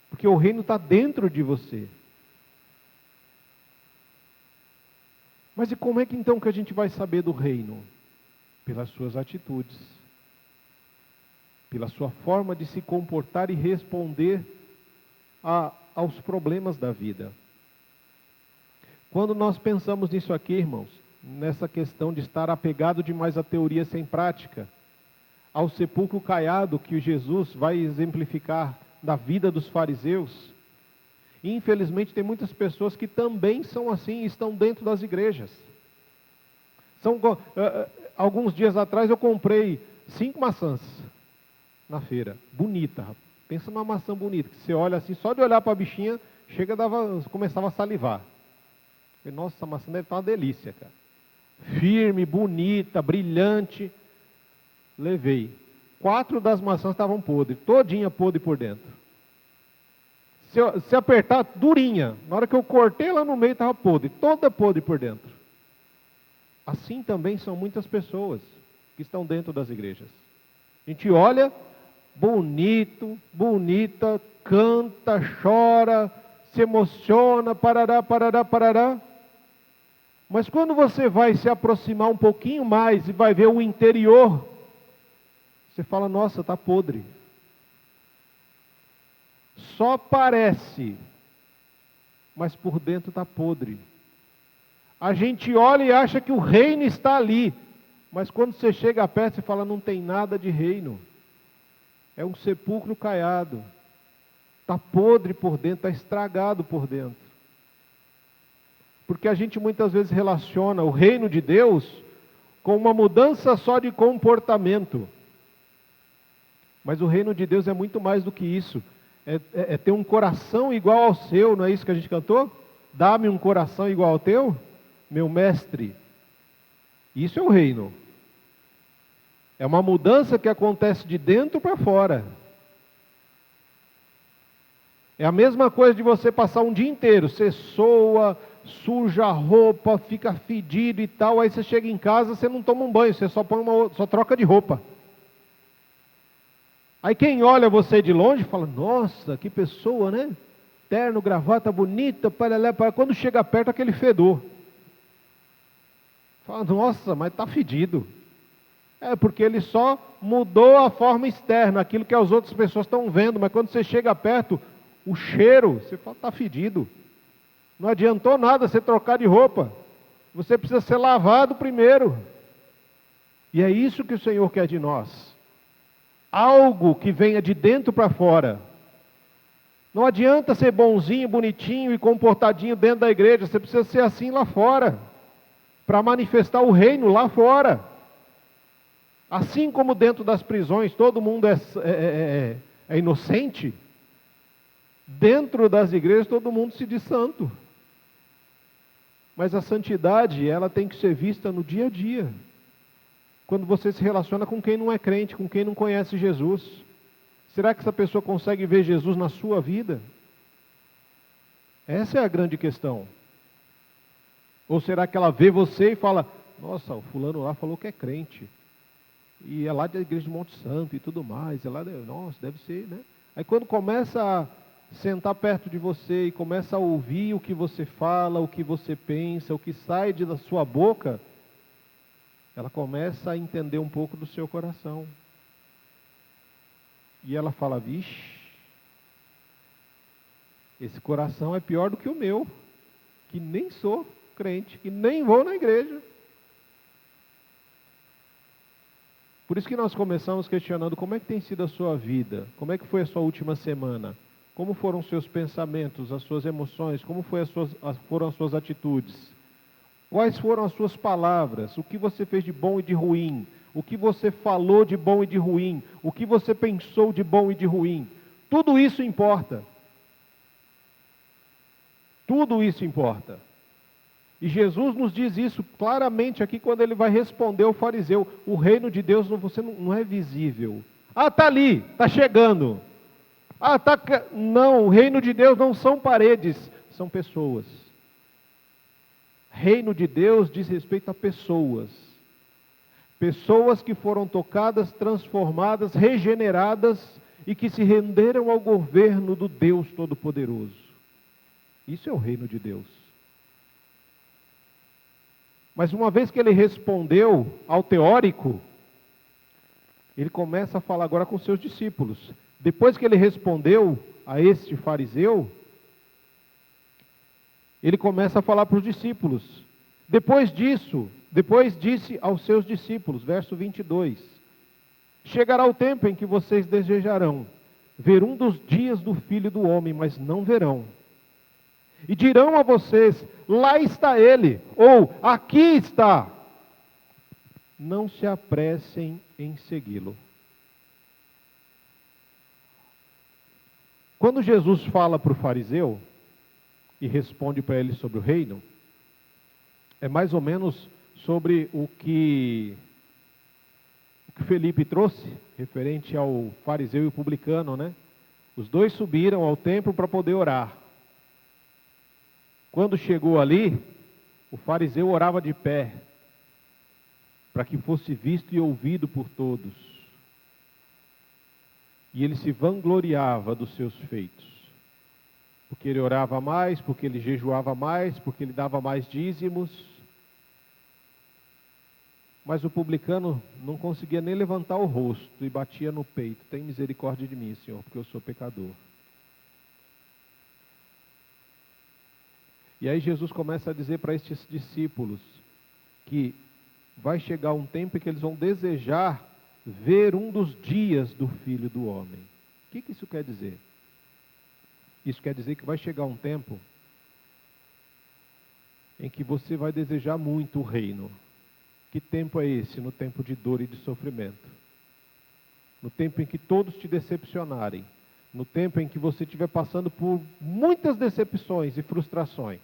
S1: porque o reino está dentro de você. Mas e como é que então que a gente vai saber do reino? Pelas suas atitudes, pela sua forma de se comportar e responder aos problemas da vida. Quando nós pensamos nisso aqui, irmãos, nessa questão de estar apegado demais à teoria sem prática, ao sepulcro caiado que Jesus vai exemplificar da vida dos fariseus, e infelizmente tem muitas pessoas que também são assim e estão dentro das igrejas. Alguns dias atrás eu comprei 5 maçãs na feira, bonita, pensa numa maçã bonita, que você olha assim, só de olhar para a bichinha, começava a salivar. Nossa, essa maçã deve estar uma delícia, cara. Firme, bonita, brilhante. Levei. 4 das maçãs estavam podres, todinha podre por dentro. Se apertar, durinha. Na hora que eu cortei ela no meio, estava podre, toda podre por dentro. Assim também são muitas pessoas que estão dentro das igrejas. A gente olha, bonito, bonita, canta, chora, se emociona, parará, parará, parará. Mas quando você vai se aproximar um pouquinho mais e vai ver o interior, você fala: nossa, está podre. Só parece, mas por dentro está podre. A gente olha e acha que o reino está ali, mas quando você chega perto, você fala: não tem nada de reino. É um sepulcro caiado. Está podre por dentro, está estragado por dentro. Porque a gente muitas vezes relaciona o reino de Deus com uma mudança só de comportamento. Mas o reino de Deus é muito mais do que isso. É ter um coração igual ao seu, não é isso que a gente cantou? Dá-me um coração igual ao teu, meu mestre. Isso é o reino. É uma mudança que acontece de dentro para fora. É a mesma coisa de você passar um dia inteiro, você soa, suja a roupa, fica fedido e tal, aí você chega em casa, você não toma um banho, você só troca de roupa. Aí quem olha você de longe fala, nossa, que pessoa, né? Terno, gravata bonita, paralé. Quando chega perto, aquele fedor. Fala, nossa, mas está fedido. É porque ele só mudou a forma externa, aquilo que as outras pessoas estão vendo, mas quando você chega perto, o cheiro, você fala, está fedido. Não adiantou nada você trocar de roupa. Você precisa ser lavado primeiro. E é isso que o Senhor quer de nós. Algo que venha de dentro para fora. Não adianta ser bonzinho, bonitinho e comportadinho dentro da igreja. Você precisa ser assim lá fora. Para manifestar o reino lá fora. Assim como dentro das prisões todo mundo é inocente, dentro das igrejas todo mundo se diz santo. Mas a santidade, ela tem que ser vista no dia a dia. Quando você se relaciona com quem não é crente, com quem não conhece Jesus. Será que essa pessoa consegue ver Jesus na sua vida? Essa é a grande questão. Ou será que ela vê você e fala, nossa, o fulano lá falou que é crente. E é lá da igreja de Monte Santo e tudo mais. Nossa, deve ser, né? Aí quando começa a sentar perto de você e começa a ouvir o que você fala, o que você pensa, o que sai da sua boca, ela começa a entender um pouco do seu coração. E ela fala, vixe, esse coração é pior do que o meu, que nem sou crente, que nem vou na igreja. Por isso que nós começamos questionando como é que tem sido a sua vida, como é que foi a sua última semana, como foram os seus pensamentos, as suas emoções, como foram as suas atitudes. Quais foram as suas palavras? O que você fez de bom e de ruim? O que você falou de bom e de ruim? O que você pensou de bom e de ruim? Tudo isso importa. Tudo isso importa. E Jesus nos diz isso claramente aqui quando ele vai responder ao fariseu. O reino de Deus você não é visível. Ah, está ali, está chegando. Ah, está... Não, o reino de Deus não são paredes, são pessoas. Reino de Deus diz respeito a pessoas. Pessoas que foram tocadas, transformadas, regeneradas e que se renderam ao governo do Deus Todo-Poderoso. Isso é o reino de Deus. Mas uma vez que ele respondeu ao teórico, ele começa a falar agora com seus discípulos. Depois que ele respondeu a este fariseu, ele começa a falar para os discípulos. Depois disse aos seus discípulos, verso 22, chegará o tempo em que vocês desejarão ver um dos dias do Filho do Homem, mas não verão. E dirão a vocês, lá está ele, ou aqui está. Não se apressem em segui-lo. Quando Jesus fala para o fariseu, e responde para ele sobre o reino, é mais ou menos sobre o que Felipe trouxe, referente ao fariseu e o publicano, né? Os dois subiram ao templo para poder orar. Quando chegou ali, o fariseu orava de pé, para que fosse visto e ouvido por todos. E ele se vangloriava dos seus feitos. Porque ele orava mais, porque ele jejuava mais, porque ele dava mais dízimos. Mas o publicano não conseguia nem levantar o rosto e batia no peito. Tem misericórdia de mim, Senhor, porque eu sou pecador. E aí Jesus começa a dizer para estes discípulos que vai chegar um tempo em que eles vão desejar ver um dos dias do Filho do Homem. O que isso quer dizer? Isso quer dizer que vai chegar um tempo em que você vai desejar muito o reino. Que tempo é esse? No tempo de dor e de sofrimento. No tempo em que todos te decepcionarem. No tempo em que você estiver passando por muitas decepções e frustrações.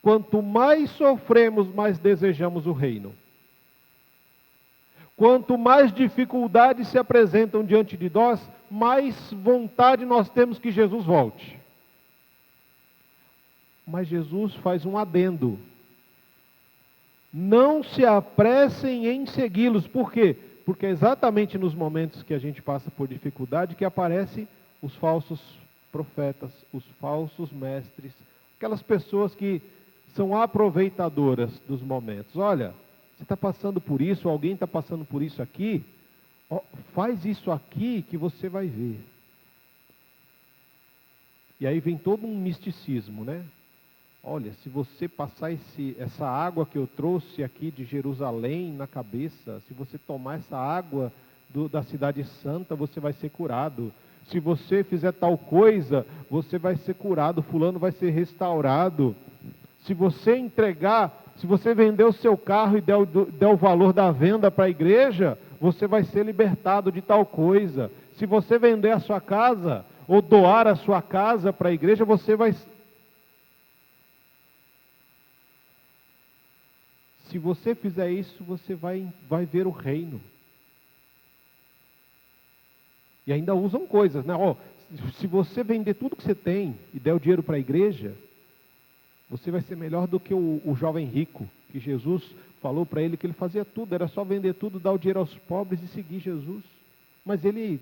S1: Quanto mais sofremos, mais desejamos o reino. Quanto mais dificuldades se apresentam diante de nós, mais vontade nós temos que Jesus volte. Mas Jesus faz um adendo. Não se apressem em segui-los. Por quê? Porque é exatamente nos momentos que a gente passa por dificuldade que aparecem os falsos profetas, os falsos mestres, aquelas pessoas que são aproveitadoras dos momentos. Olha, você está passando por isso, alguém está passando por isso aqui, faz isso aqui que você vai ver. E aí vem todo um misticismo, né? Olha, se você passar essa água que eu trouxe aqui de Jerusalém na cabeça, se você tomar essa água da cidade santa, você vai ser curado. Se você fizer tal coisa, você vai ser curado, fulano vai ser restaurado. Se você vender o seu carro e der o valor da venda para a igreja, você vai ser libertado de tal coisa. Se você vender a sua casa, ou doar a sua casa para a igreja, você vai... Se você fizer isso, você vai ver o reino. E ainda usam coisas, né? Se você vender tudo que você tem e der o dinheiro para a igreja, você vai ser melhor do que o jovem rico, que Jesus falou para ele que ele fazia tudo, era só vender tudo, dar o dinheiro aos pobres e seguir Jesus. Mas ele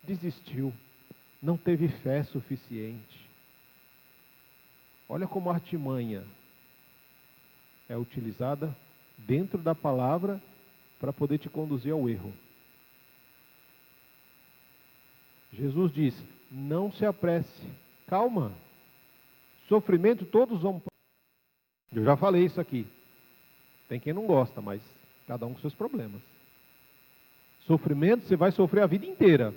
S1: desistiu, não teve fé suficiente. Olha como a artimanha é utilizada dentro da palavra para poder te conduzir ao erro. Jesus disse, não se apresse, calma, sofrimento todos vão... Eu já falei isso aqui, tem quem não gosta, mas cada um com seus problemas. Sofrimento você vai sofrer a vida inteira,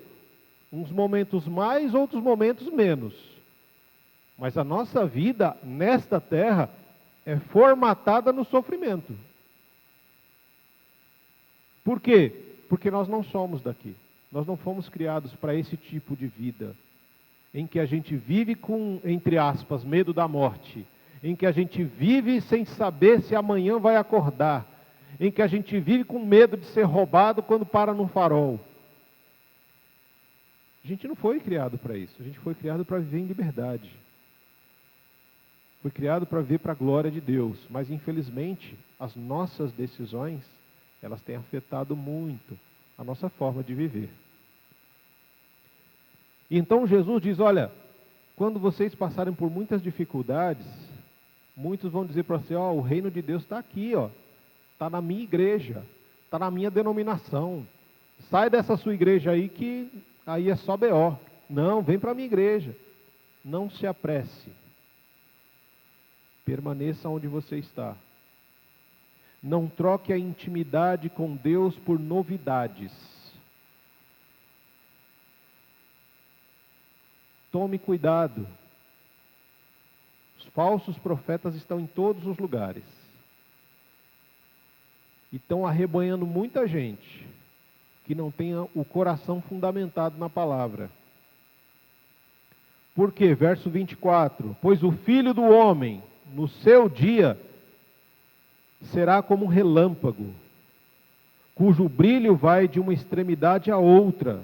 S1: uns momentos mais, outros momentos menos. Mas a nossa vida nesta terra é formatada no sofrimento. Por quê? Porque nós não somos daqui. Nós não fomos criados para esse tipo de vida, em que a gente vive com, entre aspas, medo da morte, em que a gente vive sem saber se amanhã vai acordar, em que a gente vive com medo de ser roubado quando para no farol. A gente não foi criado para isso, a gente foi criado para viver em liberdade. Foi criado para viver para a glória de Deus, mas infelizmente as nossas decisões, elas têm afetado muito a nossa forma de viver. Então Jesus diz, olha, quando vocês passarem por muitas dificuldades, muitos vão dizer para você, o reino de Deus está aqui, está na minha igreja, está na minha denominação. Sai dessa sua igreja aí que aí é só BO. Não, vem para a minha igreja. Não se apresse. Permaneça onde você está. Não troque a intimidade com Deus por novidades. Tome cuidado. Os falsos profetas estão em todos os lugares. E estão arrebanhando muita gente que não tenha o coração fundamentado na palavra. Por quê? Verso 24. Pois o Filho do Homem, no seu dia, será como um relâmpago, cujo brilho vai de uma extremidade à outra.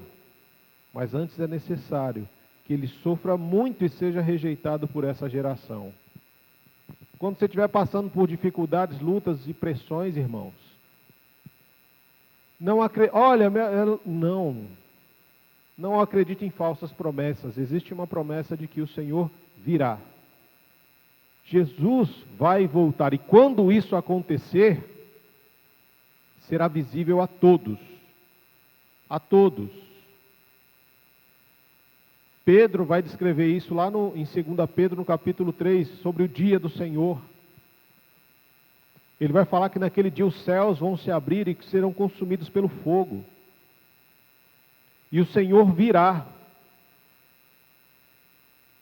S1: Mas antes é necessário que ele sofra muito e seja rejeitado por essa geração. Quando você estiver passando por dificuldades, lutas e pressões, irmãos, não acredite em falsas promessas. Existe uma promessa de que o Senhor virá. Jesus vai voltar, e quando isso acontecer, será visível a todos. A todos. Pedro vai descrever isso lá em 2 Pedro, no capítulo 3, sobre o dia do Senhor. Ele vai falar que naquele dia os céus vão se abrir e que serão consumidos pelo fogo. E o Senhor virá.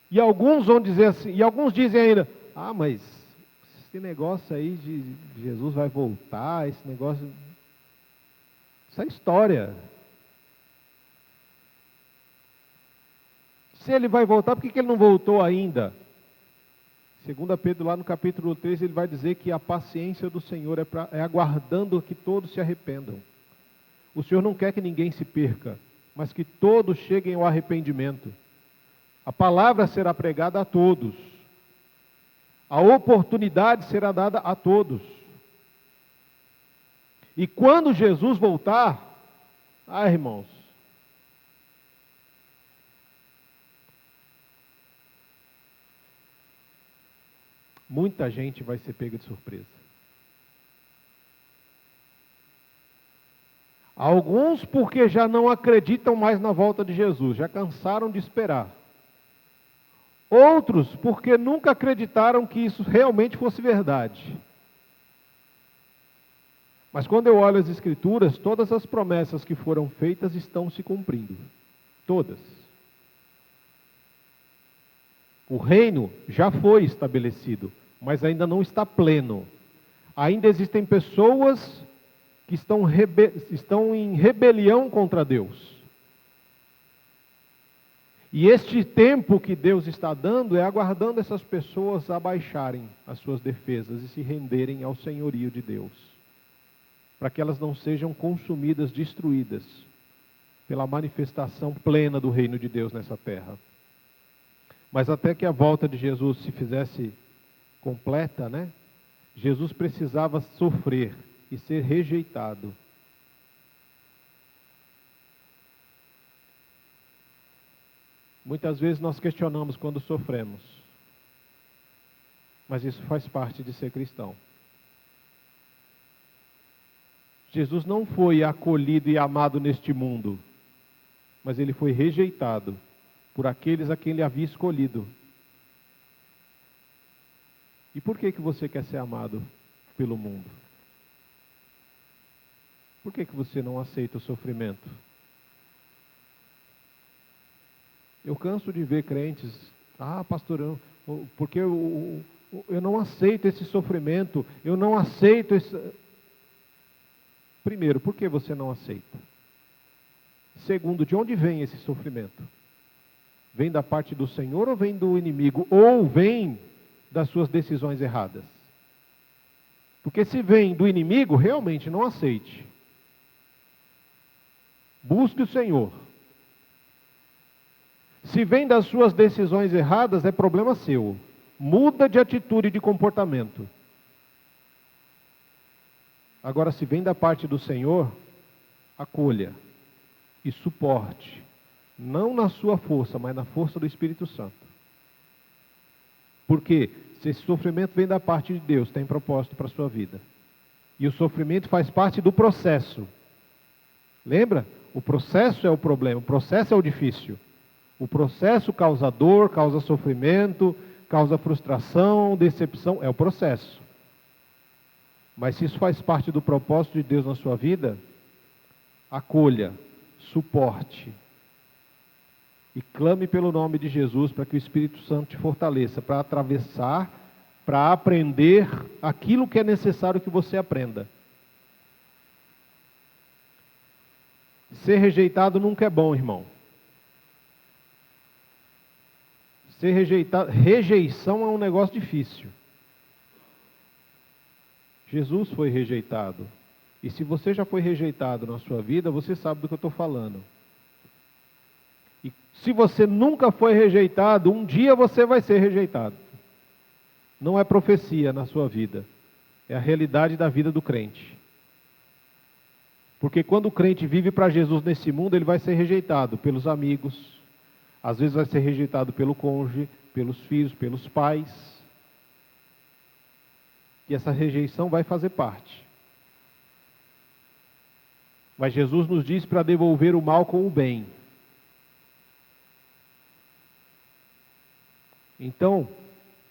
S1: E alguns vão dizer assim, e alguns dizem ainda, mas Esse negócio aí de Jesus vai voltar, esse negócio... Isso é história. Se ele vai voltar, por que ele não voltou ainda? 2 Pedro, lá no capítulo 3, ele vai dizer que a paciência do Senhor é aguardando que todos se arrependam. O Senhor não quer que ninguém se perca, mas que todos cheguem ao arrependimento. A palavra será pregada a todos. A oportunidade será dada a todos. E quando Jesus voltar, irmãos, muita gente vai ser pega de surpresa. Alguns porque já não acreditam mais na volta de Jesus, já cansaram de esperar. Outros porque nunca acreditaram que isso realmente fosse verdade. Mas quando eu olho as Escrituras, todas as promessas que foram feitas estão se cumprindo. Todas. O reino já foi estabelecido, mas ainda não está pleno. Ainda existem pessoas que estão em rebelião contra Deus. E este tempo que Deus está dando é aguardando essas pessoas abaixarem as suas defesas e se renderem ao senhorio de Deus, para que elas não sejam consumidas, destruídas, pela manifestação plena do reino de Deus nessa terra. Mas até que a volta de Jesus se fizesse completa, Jesus precisava sofrer e ser rejeitado. Muitas vezes nós questionamos quando sofremos, mas isso faz parte de ser cristão. Jesus não foi acolhido e amado neste mundo, mas ele foi rejeitado por aqueles a quem ele havia escolhido. E por que você quer ser amado pelo mundo? Por que você não aceita o sofrimento? Eu canso de ver crentes, pastor, porque eu não aceito esse sofrimento, eu não aceito esse... Primeiro, por que você não aceita? Segundo, de onde vem esse sofrimento? Vem da parte do Senhor ou vem do inimigo? Ou vem das suas decisões erradas? Porque se vem do inimigo, realmente não aceite. Busque o Senhor. Se vem das suas decisões erradas, é problema seu. Muda de atitude e de comportamento. Agora, se vem da parte do Senhor, acolha e suporte. Não na sua força, mas na força do Espírito Santo. Porque se esse sofrimento vem da parte de Deus, tem propósito para a sua vida. E o sofrimento faz parte do processo. Lembra? O processo é o problema, o processo é o difícil. O processo causa dor, causa sofrimento, causa frustração, decepção, é o processo. Mas se isso faz parte do propósito de Deus na sua vida, acolha, suporte e clame pelo nome de Jesus para que o Espírito Santo te fortaleça, para atravessar, para aprender aquilo que é necessário que você aprenda. Ser rejeitado nunca é bom, irmão. Ser rejeitado, rejeição é um negócio difícil. Jesus foi rejeitado. E se você já foi rejeitado na sua vida, você sabe do que eu estou falando. E se você nunca foi rejeitado, um dia você vai ser rejeitado. Não é profecia na sua vida. É a realidade da vida do crente. Porque quando o crente vive para Jesus nesse mundo, ele vai ser rejeitado pelos amigos. Às vezes vai ser rejeitado pelo cônjuge, pelos filhos, pelos pais. E essa rejeição vai fazer parte. Mas Jesus nos diz para devolver o mal com o bem. Então,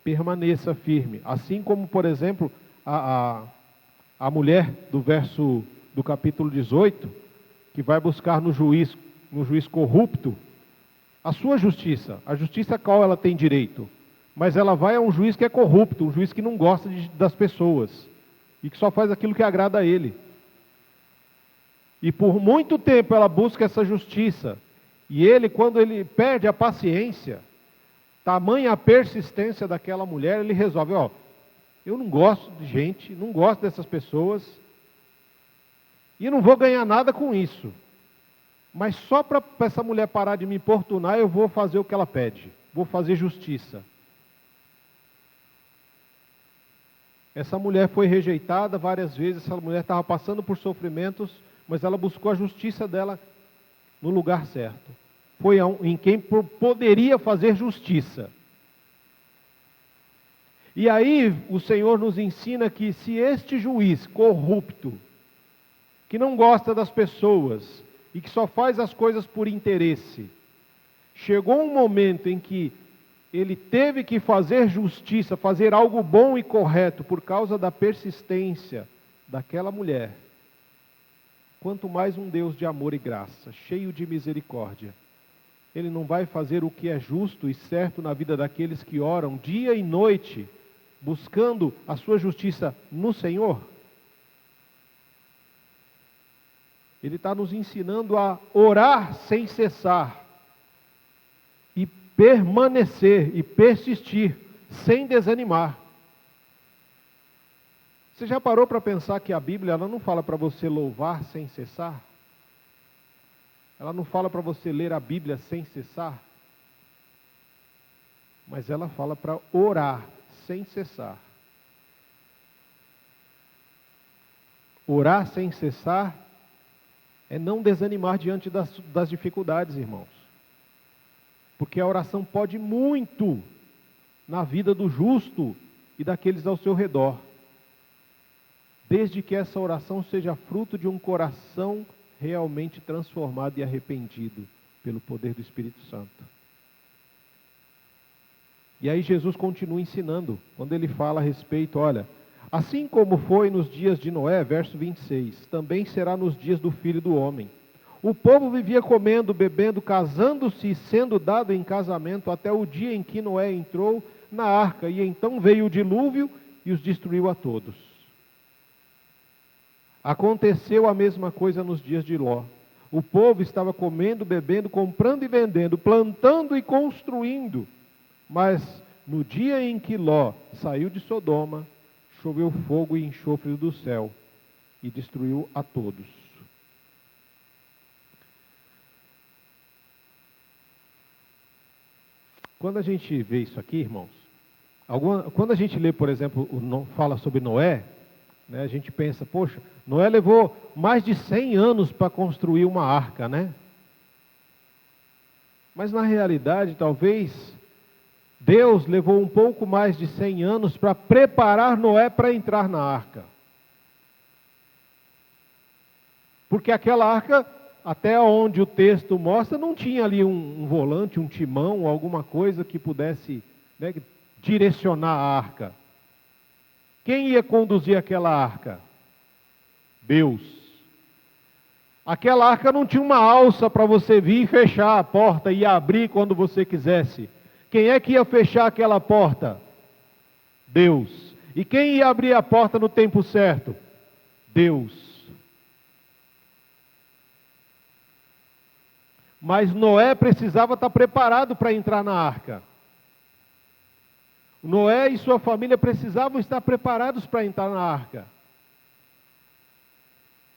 S1: permaneça firme. Assim como, por exemplo, a mulher do capítulo 18, que vai buscar no juiz corrupto, a sua justiça, a justiça a qual ela tem direito. Mas ela vai a um juiz que é corrupto, um juiz que não gosta das pessoas e que só faz aquilo que agrada a ele. E por muito tempo ela busca essa justiça. E ele, quando ele perde a paciência, tamanha a persistência daquela mulher, ele resolve, eu não gosto de gente, não gosto dessas pessoas, e não vou ganhar nada com isso. Mas só para essa mulher parar de me importunar, eu vou fazer o que ela pede. Vou fazer justiça. Essa mulher foi rejeitada várias vezes, essa mulher estava passando por sofrimentos, mas ela buscou a justiça dela no lugar certo. Foi em quem poderia fazer justiça. E aí o Senhor nos ensina que se este juiz corrupto, que não gosta das pessoas e que só faz as coisas por interesse, chegou um momento em que ele teve que fazer justiça, fazer algo bom e correto por causa da persistência daquela mulher, quanto mais um Deus de amor e graça, cheio de misericórdia, Ele não vai fazer o que é justo e certo na vida daqueles que oram dia e noite, buscando a sua justiça no Senhor? Ele está nos ensinando a orar sem cessar, e permanecer e persistir, sem desanimar. Você já parou para pensar que a Bíblia ela não fala para você louvar sem cessar? Ela não fala para você ler a Bíblia sem cessar? Mas ela fala para orar sem cessar. Orar sem cessar é não desanimar diante das dificuldades, irmãos. Porque a oração pode muito na vida do justo e daqueles ao seu redor, desde que essa oração seja fruto de um coração realmente transformado e arrependido pelo poder do Espírito Santo. E aí Jesus continua ensinando, quando ele fala a respeito, olha, assim como foi nos dias de Noé, verso 26, também será nos dias do Filho do Homem. O povo vivia comendo, bebendo, casando-se e sendo dado em casamento até o dia em que Noé entrou na arca, e então veio o dilúvio e os destruiu a todos. Aconteceu a mesma coisa nos dias de Ló. O povo estava comendo, bebendo, comprando e vendendo, plantando e construindo. Mas no dia em que Ló saiu de Sodoma, choveu fogo e enxofre do céu e destruiu a todos. Quando a gente vê isso aqui, irmãos, quando a gente lê, por exemplo, fala sobre Noé, né, a gente pensa, poxa, Noé levou mais de 100 anos para construir uma arca, né? Mas na realidade, talvez, Deus levou um pouco mais de 100 anos para preparar Noé para entrar na arca. Porque aquela arca, até onde o texto mostra, não tinha ali um volante, um timão, alguma coisa que pudesse, né, direcionar a arca. Quem ia conduzir aquela arca? Deus. Aquela arca não tinha uma alça para você vir e fechar a porta e abrir quando você quisesse. Quem é que ia fechar aquela porta? Deus. E quem ia abrir a porta no tempo certo? Deus. Mas Noé precisava estar preparado para entrar na arca. Noé e sua família precisavam estar preparados para entrar na arca.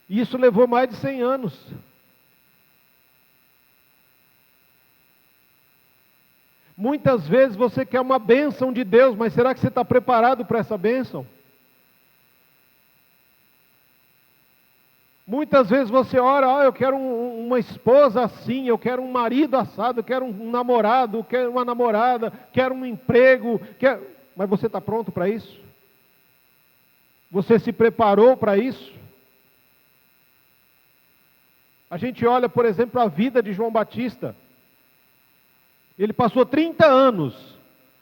S1: E isso levou mais de 100 anos. Muitas vezes você quer uma bênção de Deus, mas será que você está preparado para essa bênção? Muitas vezes você ora, eu quero uma esposa assim, eu quero um marido assado, eu quero um namorado, eu quero uma namorada, quero um emprego, mas você está pronto para isso? Você se preparou para isso? A gente olha, por exemplo, a vida de João Batista. Ele passou 30 anos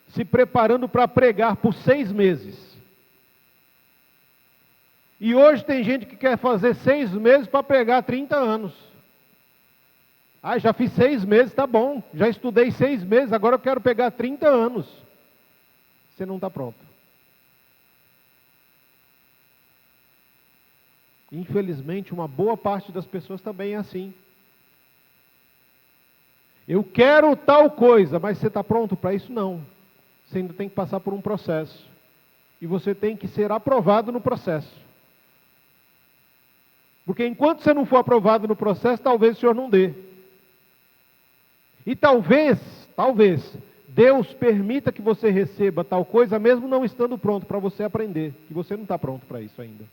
S1: se preparando para pregar por 6 meses. E hoje tem gente que quer fazer 6 meses para pregar 30 anos. Já fiz 6 meses, tá bom. Já estudei 6 meses, agora eu quero pegar 30 anos. você não está pronto. Infelizmente, uma boa parte das pessoas também é assim. Eu quero tal coisa, mas você está pronto para isso? Não. Você ainda tem que passar por um processo. E você tem que ser aprovado no processo. Porque enquanto você não for aprovado no processo, talvez o Senhor não dê. E talvez, Deus permita que você receba tal coisa, mesmo não estando pronto para você aprender. Que você não está pronto para isso ainda.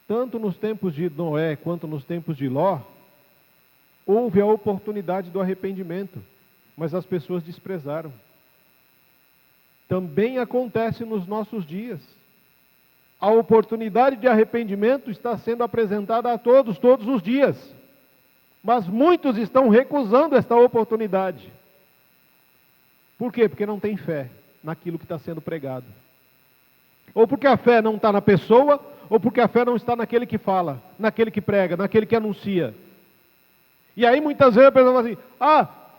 S1: Tanto nos tempos de Noé quanto nos tempos de Ló, houve a oportunidade do arrependimento, mas as pessoas desprezaram. Também acontece nos nossos dias. A oportunidade de arrependimento está sendo apresentada a todos os dias. Mas muitos estão recusando esta oportunidade. Por quê? Porque não tem fé naquilo que está sendo pregado. Ou porque a fé não está na pessoa, ou porque a fé não está naquele que fala, naquele que prega, naquele que anuncia. E aí muitas vezes a pessoa fala assim,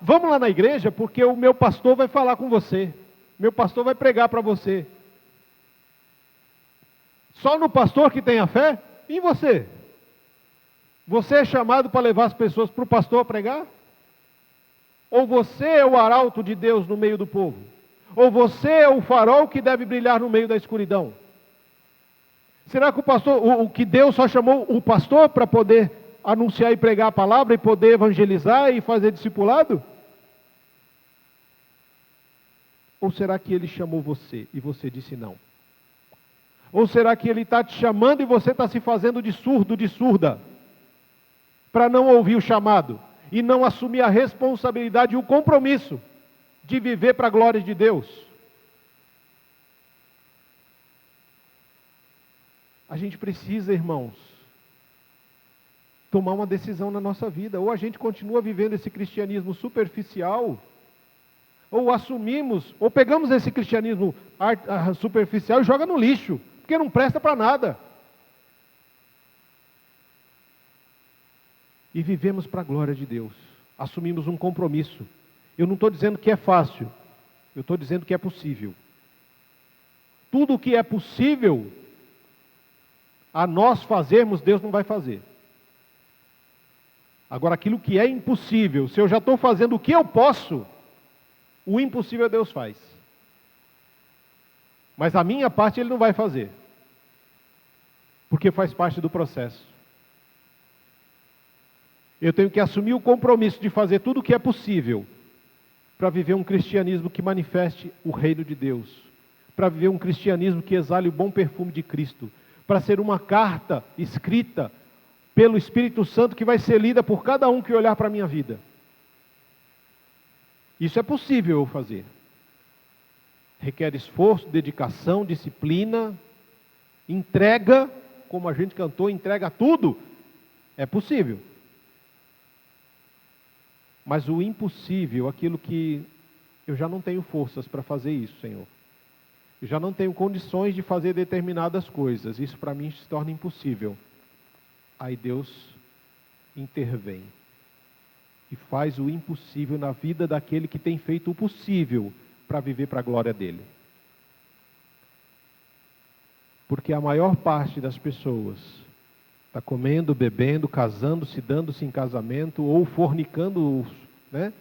S1: vamos lá na igreja porque o meu pastor vai falar com você. Meu pastor vai pregar para você. Só no pastor que tem a fé? E em você? Você é chamado para levar as pessoas para o pastor pregar? Ou você é o arauto de Deus no meio do povo? Ou você é o farol que deve brilhar no meio da escuridão? Será que que Deus só chamou o pastor para poder anunciar e pregar a palavra e poder evangelizar e fazer discipulado? Ou será que Ele chamou você e você disse não? Ou será que Ele está te chamando e você está se fazendo de surdo, de surda, para não ouvir o chamado e não assumir a responsabilidade e o compromisso de viver para a glória de Deus? A gente precisa, irmãos, tomar uma decisão na nossa vida. Ou a gente continua vivendo esse cristianismo superficial, ou assumimos, ou pegamos esse cristianismo superficial e joga no lixo, porque não presta para nada. E vivemos para a glória de Deus. Assumimos um compromisso. Eu não estou dizendo que é fácil, eu estou dizendo que é possível. Tudo o que é possível a nós fazermos, Deus não vai fazer. Agora, aquilo que é impossível, se eu já estou fazendo o que eu posso, o impossível Deus faz. Mas a minha parte Ele não vai fazer. Porque faz parte do processo. Eu tenho que assumir o compromisso de fazer tudo o que é possível para viver um cristianismo que manifeste o reino de Deus, para viver um cristianismo que exale o bom perfume de Cristo, para ser uma carta escrita pelo Espírito Santo que vai ser lida por cada um que olhar para a minha vida. Isso é possível eu fazer. Requer esforço, dedicação, disciplina, entrega, como a gente cantou, entrega tudo. É possível. Mas o impossível, aquilo que eu já não tenho forças para fazer isso, Senhor. Eu já não tenho condições de fazer determinadas coisas. Isso para mim se torna impossível. Aí Deus intervém e faz o impossível na vida daquele que tem feito o possível para viver para a glória dele. Porque a maior parte das pessoas está comendo, bebendo, casando-se, dando-se em casamento, ou fornicando, né?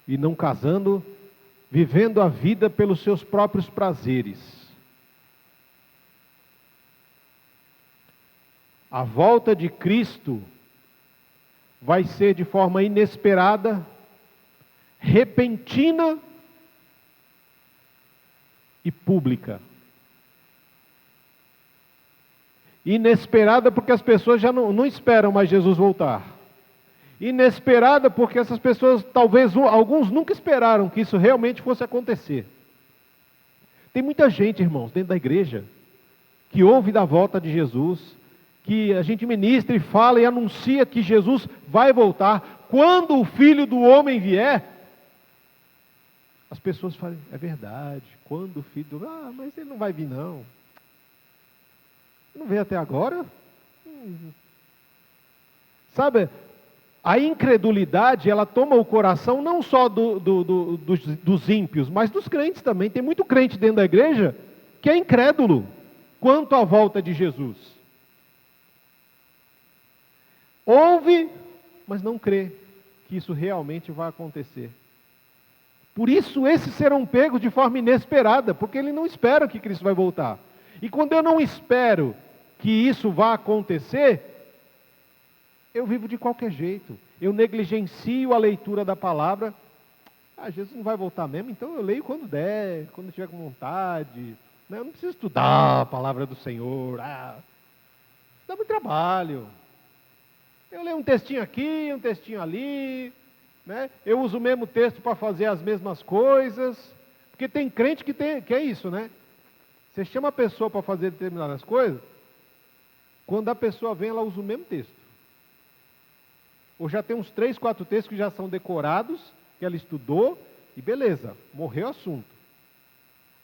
S1: E não casando, vivendo a vida pelos seus próprios prazeres. A volta de Cristo vai ser de forma inesperada, repentina e pública. Inesperada porque as pessoas já não esperam mais Jesus voltar. Inesperada porque essas pessoas, talvez alguns nunca esperaram que isso realmente fosse acontecer. Tem muita gente, irmãos, dentro da igreja, que ouve da volta de Jesus, que a gente ministra e fala e anuncia que Jesus vai voltar. Quando o Filho do Homem vier, as pessoas falam, é verdade, quando o Filho do Homem, mas ele não vai vir não. Não veio até agora? Sabe, A incredulidade, ela toma o coração não só dos ímpios, mas dos crentes também. Tem muito crente dentro da igreja que é incrédulo quanto à volta de Jesus. Ouve, mas não crê que isso realmente vai acontecer. Por isso, esses serão pegos de forma inesperada, porque ele não espera que Cristo vai voltar. E quando eu não espero que isso vá acontecer, eu vivo de qualquer jeito. Eu negligencio a leitura da palavra. Jesus não vai voltar mesmo, então eu leio quando der, quando tiver com vontade. Eu não preciso estudar a palavra do Senhor. Dá muito trabalho. Eu leio um textinho aqui, um textinho ali. Eu uso o mesmo texto para fazer as mesmas coisas. Porque tem crente que é isso, né? Você chama a pessoa para fazer determinadas coisas, quando a pessoa vem, ela usa o mesmo texto. Ou já tem uns 3, 4 textos que já são decorados, que ela estudou, e beleza, morreu o assunto.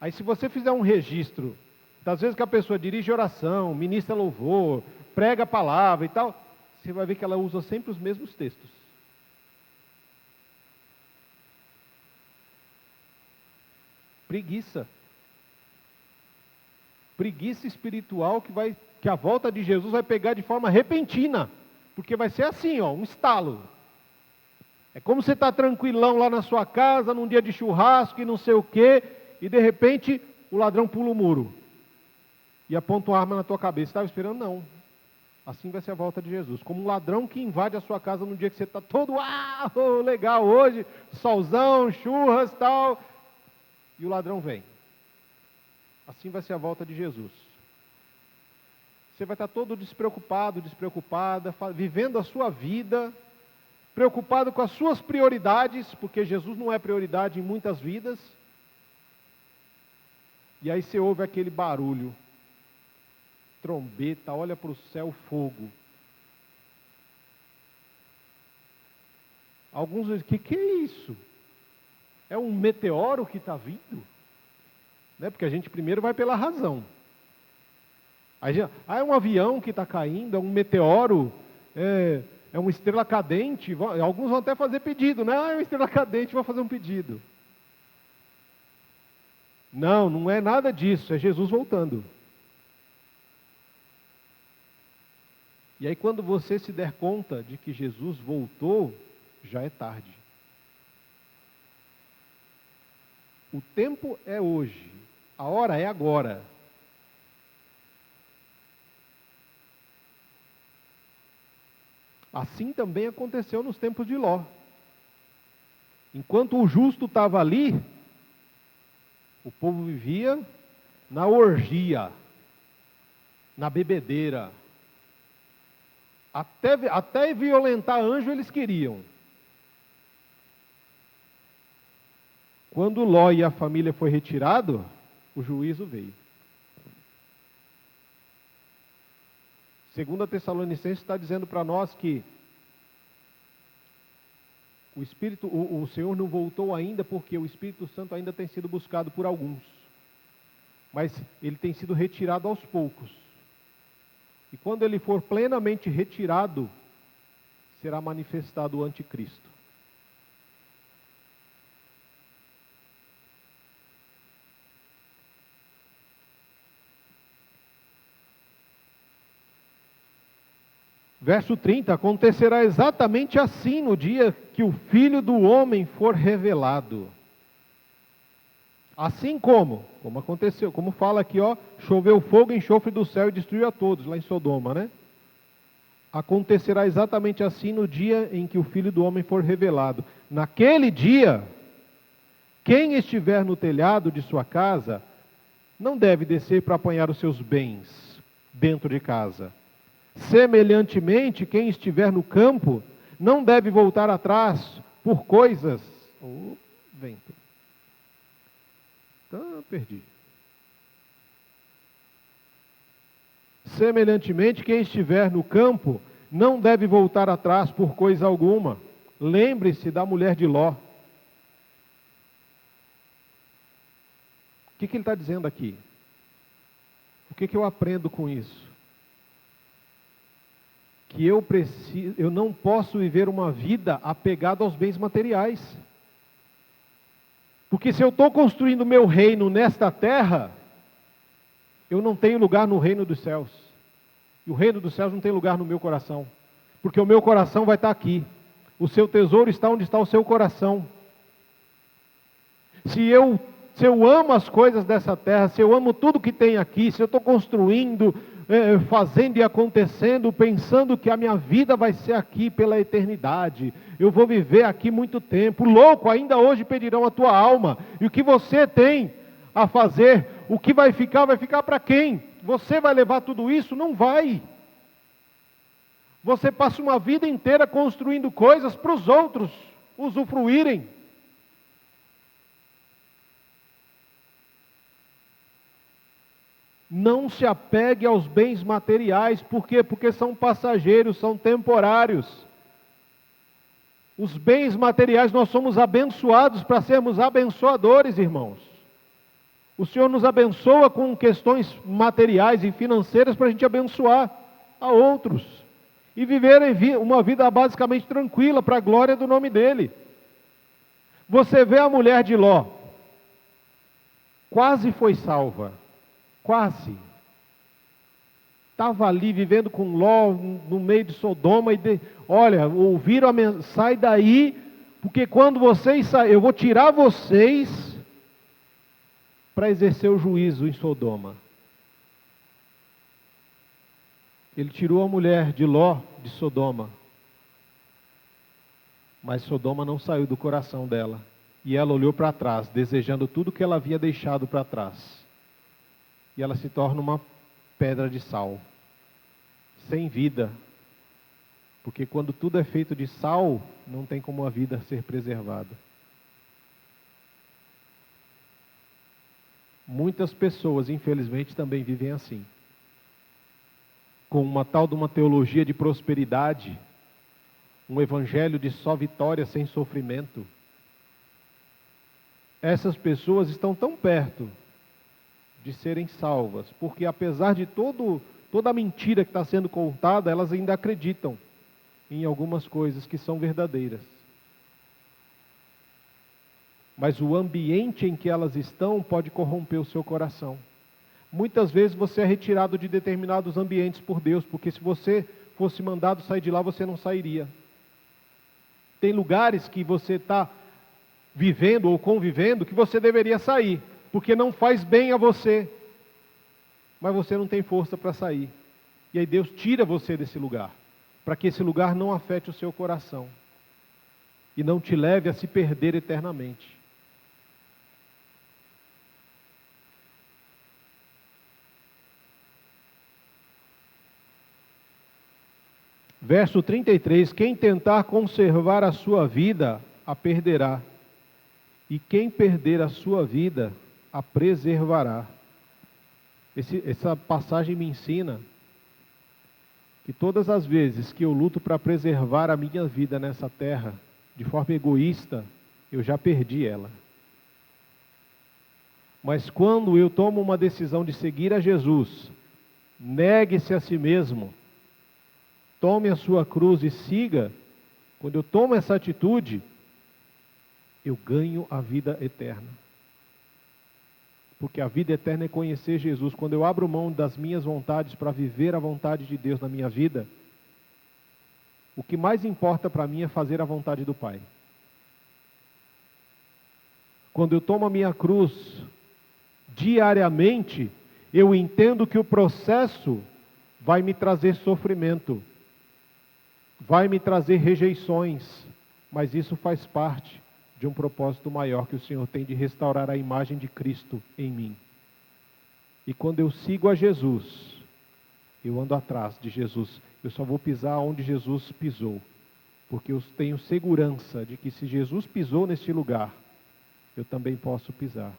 S1: Aí se você fizer um registro, das vezes que a pessoa dirige oração, ministra louvor, prega a palavra e tal, você vai ver que ela usa sempre os mesmos textos. Preguiça. Preguiça espiritual que a volta de Jesus vai pegar de forma repentina. Porque vai ser assim, um estalo. É como você está tranquilão lá na sua casa, num dia de churrasco e não sei o quê, e de repente o ladrão pula o muro e aponta uma arma na tua cabeça. Você estava esperando? Não. Assim vai ser a volta de Jesus. Como um ladrão que invade a sua casa num dia que você está todo, legal hoje, solzão, churras, tal, e o ladrão vem. Assim vai ser a volta de Jesus. Você vai estar todo despreocupado, despreocupada, vivendo a sua vida, preocupado com as suas prioridades, porque Jesus não é prioridade em muitas vidas. E aí você ouve aquele barulho, trombeta, olha para o céu, fogo. Alguns dizem, que é isso? É um meteoro que está vindo? Porque a gente primeiro vai pela razão. Aí, é um avião que está caindo, é um meteoro, é uma estrela cadente. Alguns vão até fazer pedido, né? É uma estrela cadente, vou fazer um pedido. Não é nada disso, é Jesus voltando. E aí quando você se der conta de que Jesus voltou, já é tarde. O tempo é hoje, a hora é agora. Assim também aconteceu nos tempos de Ló. Enquanto o justo estava ali, o povo vivia na orgia, na bebedeira. Até violentar anjo eles queriam. Quando Ló e a família foi retirado, o juízo veio. 2 Tessalonicenses está dizendo para nós que o Senhor não voltou ainda porque o Espírito Santo ainda tem sido buscado por alguns. Mas ele tem sido retirado aos poucos. E quando ele for plenamente retirado, será manifestado o anticristo. Verso 30, acontecerá exatamente assim no dia que o Filho do Homem for revelado. Assim como aconteceu, como fala aqui, choveu fogo e enxofre do céu e destruiu a todos, lá em Sodoma, né? Acontecerá exatamente assim no dia em que o Filho do Homem for revelado. Naquele dia, quem estiver no telhado de sua casa, não deve descer para apanhar os seus bens dentro de casa. Semelhantemente, quem estiver no campo não deve voltar atrás por coisas. Vento. Perdi. Semelhantemente, quem estiver no campo não deve voltar atrás por coisa alguma. Lembre-se da mulher de Ló. O que ele está dizendo aqui? O que eu aprendo com isso? que eu não posso viver uma vida apegada aos bens materiais. Porque se eu estou construindo meu reino nesta terra, eu não tenho lugar no reino dos céus. E o reino dos céus não tem lugar no meu coração. Porque o meu coração vai estar aqui. O seu tesouro está onde está o seu coração. Se eu amo as coisas dessa terra, se eu amo tudo que tem aqui, se eu estou construindo, fazendo e acontecendo, pensando que a minha vida vai ser aqui pela eternidade, eu vou viver aqui muito tempo, louco, ainda hoje pedirão a tua alma, e o que você tem a fazer, o que vai ficar para quem? Você vai levar tudo isso? Não vai. Você passa uma vida inteira construindo coisas para os outros usufruírem. Não se apegue aos bens materiais. Por quê? Porque são passageiros, são temporários. Os bens materiais, nós somos abençoados para sermos abençoadores, irmãos. O Senhor nos abençoa com questões materiais e financeiras para a gente abençoar a outros. E viver uma vida basicamente tranquila para a glória do nome dEle. Você vê a mulher de Ló. Quase foi salva. Quase. Estava ali vivendo com Ló no meio de Sodoma. Olha, ouviram a mensagem, sai daí, porque quando vocês saírem, eu vou tirar vocês para exercer o juízo em Sodoma. Ele tirou a mulher de Ló de Sodoma. Mas Sodoma não saiu do coração dela. E ela olhou para trás, desejando tudo que ela havia deixado para trás. E ela se torna uma pedra de sal. Sem vida. Porque quando tudo é feito de sal, não tem como a vida ser preservada. Muitas pessoas, infelizmente, também vivem assim. Com uma tal de uma teologia de prosperidade, um evangelho de só vitória sem sofrimento. Essas pessoas estão tão perto de serem salvas, porque apesar de toda a mentira que está sendo contada, elas ainda acreditam em algumas coisas que são verdadeiras. Mas o ambiente em que elas estão pode corromper o seu coração. Muitas vezes você é retirado de determinados ambientes por Deus, porque se você fosse mandado sair de lá, você não sairia. Tem lugares que você está vivendo ou convivendo que você deveria sair, porque não faz bem a você, mas você não tem força para sair. E aí Deus tira você desse lugar, para que esse lugar não afete o seu coração e não te leve a se perder eternamente. Verso 33, quem tentar conservar a sua vida, a perderá. E quem perder a sua vida, a preservará. Essa passagem me ensina que todas as vezes que eu luto para preservar a minha vida nessa terra, de forma egoísta, eu já perdi ela. Mas quando eu tomo uma decisão de seguir a Jesus, negue-se a si mesmo, tome a sua cruz e siga. Quando eu tomo essa atitude, eu ganho a vida eterna. Porque a vida eterna é conhecer Jesus. Quando eu abro mão das minhas vontades para viver a vontade de Deus na minha vida, o que mais importa para mim é fazer a vontade do Pai. Quando eu tomo a minha cruz diariamente, eu entendo que o processo vai me trazer sofrimento, vai me trazer rejeições, mas isso faz parte de um propósito maior que o Senhor tem de restaurar a imagem de Cristo em mim. E quando eu sigo a Jesus, eu ando atrás de Jesus, eu só vou pisar onde Jesus pisou, porque eu tenho segurança de que se Jesus pisou neste lugar, eu também posso pisar.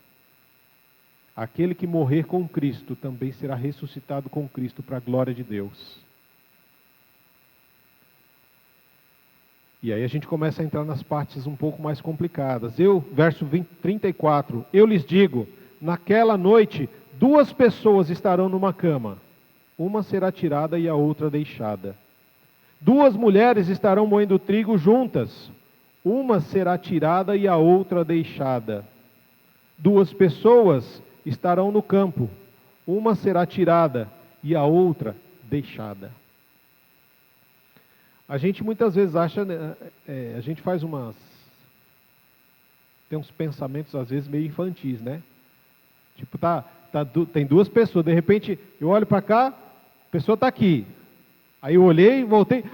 S1: Aquele que morrer com Cristo também será ressuscitado com Cristo para a glória de Deus. E aí a gente começa a entrar nas partes um pouco mais complicadas. Verso 34, eu lhes digo, naquela noite, 2 pessoas estarão numa cama, uma será tirada e a outra deixada. Duas mulheres estarão moendo trigo juntas, uma será tirada e a outra deixada. Duas pessoas estarão no campo, uma será tirada e a outra deixada. A gente muitas vezes acha, a gente faz tem uns pensamentos às vezes meio infantis, né? Tipo, tem duas pessoas, de repente eu olho para cá, a pessoa está aqui. Aí eu olhei e voltei,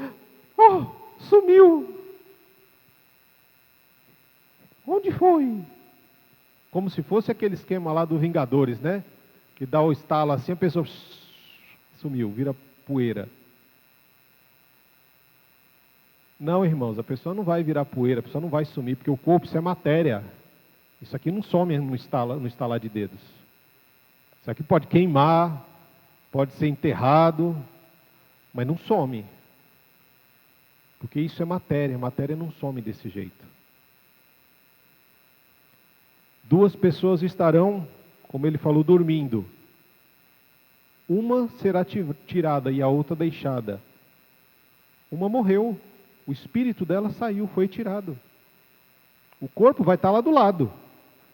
S1: oh, sumiu. Onde foi? Como se fosse aquele esquema lá do Vingadores, né? Que dá o estalo assim, a pessoa sumiu, vira poeira. Não, irmãos, a pessoa não vai virar poeira, a pessoa não vai sumir, porque o corpo, isso é matéria. Isso aqui não some no estalar de dedos. Isso aqui pode queimar, pode ser enterrado, mas não some. Porque isso é matéria, a matéria não some desse jeito. Duas pessoas estarão, como ele falou, dormindo. Uma será tirada e a outra deixada. Uma morreu, o espírito dela saiu, foi tirado. O corpo vai estar lá do lado.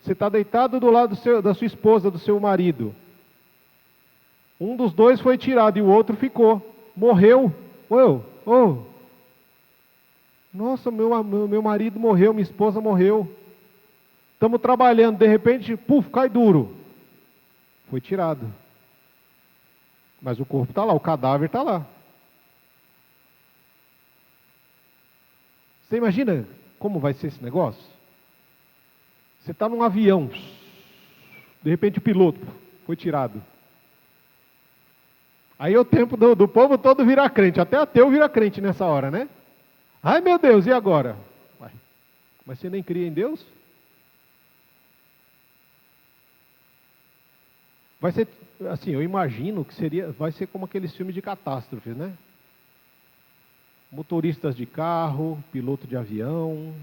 S1: Você está deitado do lado da sua esposa, do seu marido. Um dos dois foi tirado e o outro ficou. Morreu. Nossa, meu marido morreu, minha esposa morreu. Estamos trabalhando, de repente, cai duro. Foi tirado. Mas o corpo está lá, o cadáver está lá. Você imagina como vai ser esse negócio? Você está num avião, de repente o piloto foi tirado. Aí é o tempo do povo todo virar crente, até ateu vira crente nessa hora, né? Ai meu Deus, e agora? Mas você nem cria em Deus? Vai ser, assim, eu imagino que vai ser como aqueles filmes de catástrofes, né? Motoristas de carro, piloto de avião,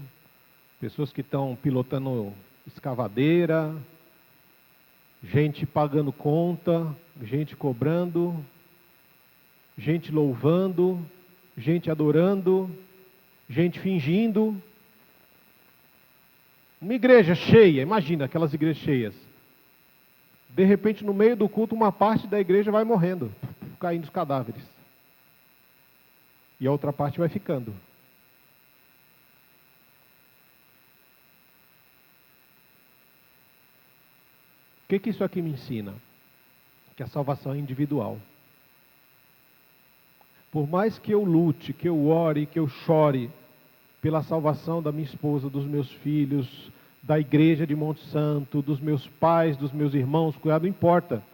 S1: pessoas que estão pilotando escavadeira, gente pagando conta, gente cobrando, gente louvando, gente adorando, gente fingindo. Uma igreja cheia, imagina aquelas igrejas cheias. De repente, no meio do culto, uma parte da igreja vai morrendo, caindo os cadáveres. E a outra parte vai ficando. O que isso aqui me ensina? Que a salvação é individual. Por mais que eu lute, que eu ore, que eu chore pela salvação da minha esposa, dos meus filhos, da igreja de Monte Santo, dos meus pais, dos meus irmãos, cuidado, não importa.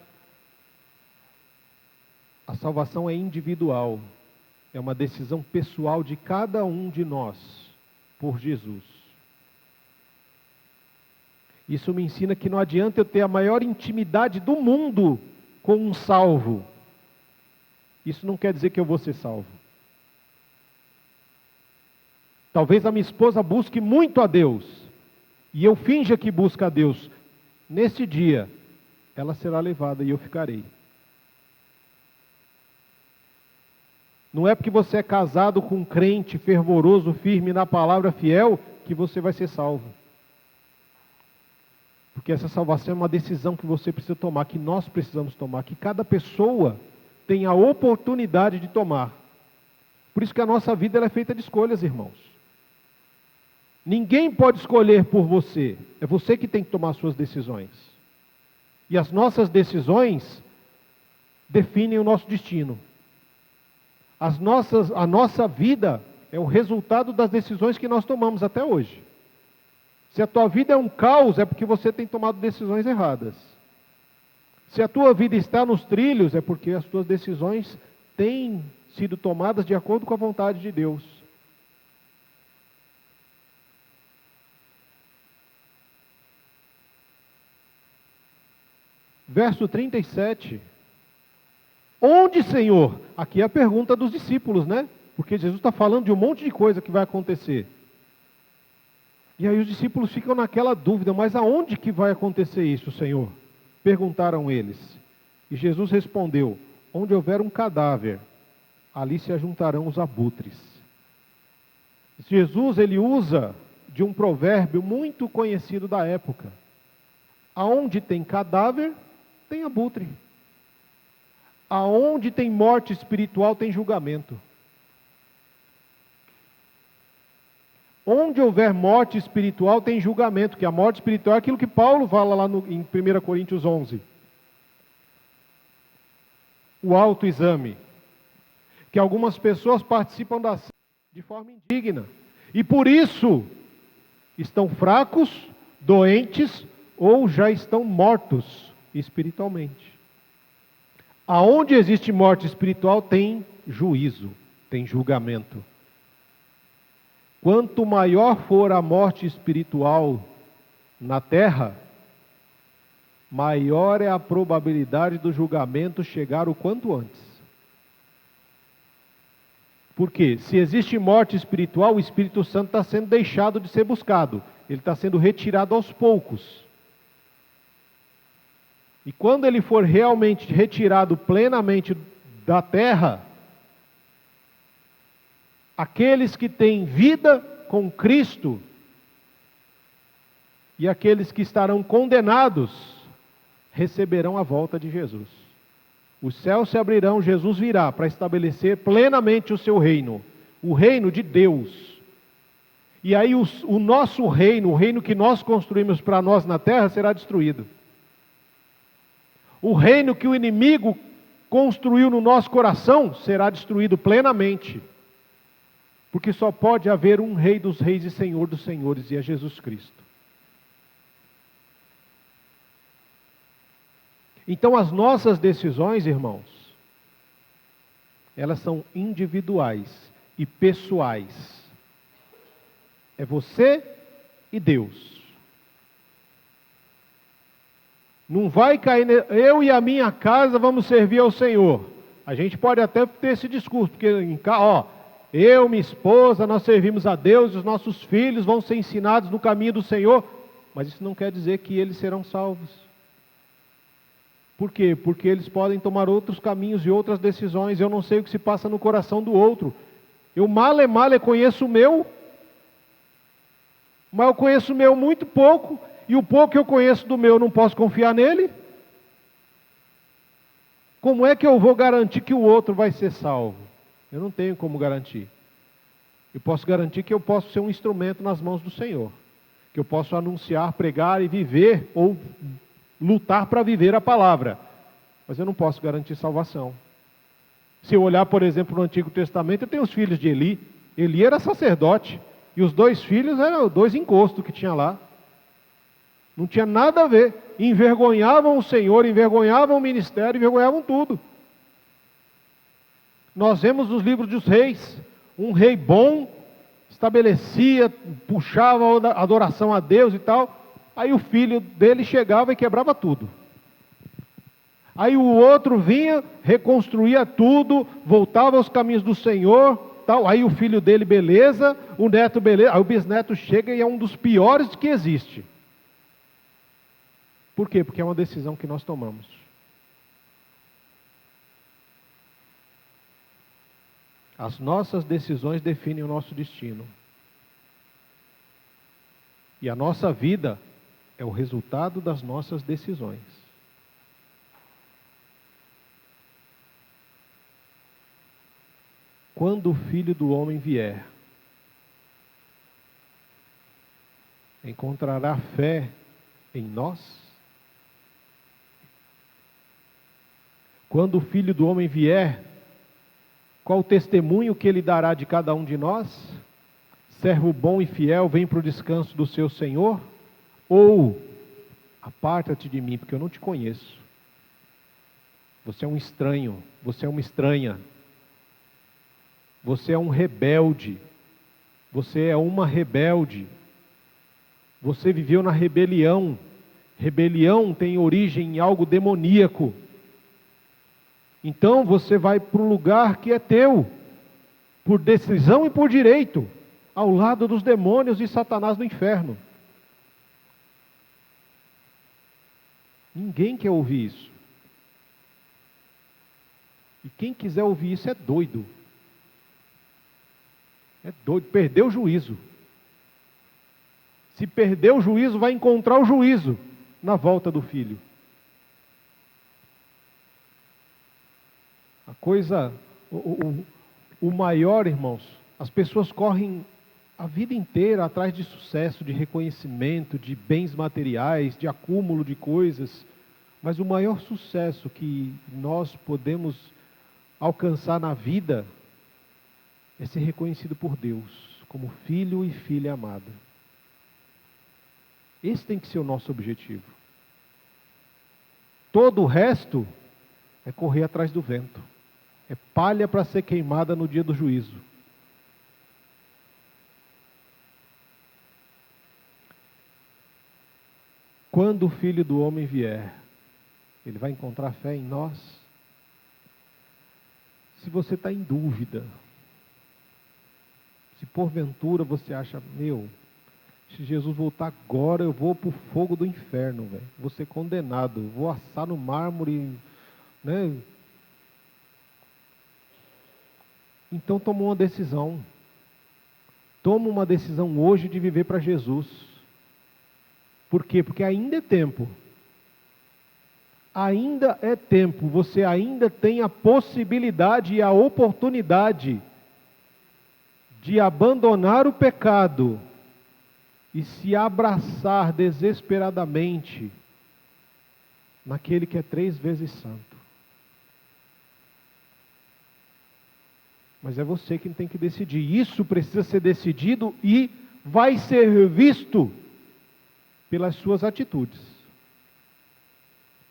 S1: A salvação é individual. É uma decisão pessoal de cada um de nós, por Jesus. Isso me ensina que não adianta eu ter a maior intimidade do mundo com um salvo. Isso não quer dizer que eu vou ser salvo. Talvez a minha esposa busque muito a Deus, e eu finja que busca a Deus. Neste dia, ela será levada e eu ficarei. Não é porque você é casado com um crente fervoroso, firme na palavra, fiel, que você vai ser salvo. Porque essa salvação é uma decisão que você precisa tomar, que nós precisamos tomar, que cada pessoa tem a oportunidade de tomar. Por isso que a nossa vida ela é feita de escolhas, irmãos. Ninguém pode escolher por você. É você que tem que tomar suas decisões. E as nossas decisões definem o nosso destino. A nossa vida é o resultado das decisões que nós tomamos até hoje. Se a tua vida é um caos, é porque você tem tomado decisões erradas. Se a tua vida está nos trilhos, é porque as tuas decisões têm sido tomadas de acordo com a vontade de Deus. Verso 37. Onde, Senhor? Aqui é a pergunta dos discípulos, né? Porque Jesus está falando de um monte de coisa que vai acontecer. E aí os discípulos ficam naquela dúvida, mas aonde que vai acontecer isso, Senhor? Perguntaram eles. E Jesus respondeu, onde houver um cadáver, ali se ajuntarão os abutres. Jesus, ele usa de um provérbio muito conhecido da época. Aonde tem cadáver, tem abutre. Aonde tem morte espiritual, tem julgamento. Onde houver morte espiritual, tem julgamento, que a morte espiritual é aquilo que Paulo fala lá em 1 Coríntios 11. O autoexame. Que algumas pessoas participam da de forma indigna. E por isso, estão fracos, doentes, ou já estão mortos espiritualmente. Aonde existe morte espiritual, tem juízo, tem julgamento. Quanto maior for a morte espiritual na terra, maior é a probabilidade do julgamento chegar o quanto antes. Por quê? Se existe morte espiritual, o Espírito Santo está sendo deixado de ser buscado. Ele está sendo retirado aos poucos. E quando ele for realmente retirado plenamente da terra, aqueles que têm vida com Cristo e aqueles que estarão condenados receberão a volta de Jesus. Os céus se abrirão, Jesus virá para estabelecer plenamente o seu reino, o reino de Deus. E aí o nosso reino, o reino que nós construímos para nós na terra, será destruído. O reino que o inimigo construiu no nosso coração será destruído plenamente. Porque só pode haver um Rei dos Reis e Senhor dos Senhores, e é Jesus Cristo. Então as nossas decisões, irmãos, elas são individuais e pessoais. É você e Deus. Não vai cair, eu e a minha casa vamos servir ao Senhor. A gente pode até ter esse discurso, porque eu, minha esposa, nós servimos a Deus, os nossos filhos vão ser ensinados no caminho do Senhor, mas isso não quer dizer que eles serão salvos. Por quê? Porque eles podem tomar outros caminhos e outras decisões. Eu não sei o que se passa no coração do outro. Eu male conheço o meu, mas eu conheço o meu muito pouco, e o pouco que eu conheço do meu, eu não posso confiar nele? Como é que eu vou garantir que o outro vai ser salvo? Eu não tenho como garantir. Eu posso garantir que eu posso ser um instrumento nas mãos do Senhor. Que eu posso anunciar, pregar e viver, ou lutar para viver a palavra. Mas eu não posso garantir salvação. Se eu olhar, por exemplo, no Antigo Testamento, eu tenho os filhos de Eli. Eli era sacerdote. E os 2 filhos eram 2 encostos que tinha lá. Não tinha nada a ver. Envergonhavam o Senhor, envergonhavam o ministério, envergonhavam tudo. Nós vemos nos livros dos reis, um rei bom, estabelecia, puxava a adoração a Deus e tal, aí o filho dele chegava e quebrava tudo. Aí o outro vinha, reconstruía tudo, voltava aos caminhos do Senhor, tal. Aí o filho dele, beleza, o neto, beleza, aí o bisneto chega e é um dos piores que existe. Por quê? Porque é uma decisão que nós tomamos. As nossas decisões definem o nosso destino. E a nossa vida é o resultado das nossas decisões. Quando o Filho do Homem vier, encontrará fé em nós? Quando o Filho do Homem vier, qual o testemunho que ele dará de cada um de nós? Servo bom e fiel, vem para o descanso do seu Senhor? Ou, aparta-te de mim, porque eu não te conheço. Você é um estranho, você é uma estranha. Você é um rebelde. Você é uma rebelde. Você viveu na rebelião. Rebelião tem origem em algo demoníaco. Então você vai para o lugar que é teu, por decisão e por direito, ao lado dos demônios e Satanás no inferno. Ninguém quer ouvir isso. E quem quiser ouvir isso é doido. É doido, perdeu o juízo. Se perder o juízo, vai encontrar o juízo na volta do filho. A coisa, o maior, irmãos, as pessoas correm a vida inteira atrás de sucesso, de reconhecimento, de bens materiais, de acúmulo de coisas, mas o maior sucesso que nós podemos alcançar na vida é ser reconhecido por Deus como filho e filha amada. Esse tem que ser o nosso objetivo. Todo o resto é correr atrás do vento. É palha para ser queimada no dia do juízo. Quando o Filho do Homem vier, ele vai encontrar fé em nós? Se você está em dúvida, se porventura você acha, se Jesus voltar agora, eu vou para o fogo do inferno, velho. Vou ser condenado, vou assar no mármore, né? Então toma uma decisão. Toma uma decisão hoje de viver para Jesus. Por quê? Porque ainda é tempo. Ainda é tempo. Você ainda tem a possibilidade e a oportunidade de abandonar o pecado e se abraçar desesperadamente naquele que é 3 vezes santo. Mas é você quem tem que decidir. Isso precisa ser decidido e vai ser visto pelas suas atitudes.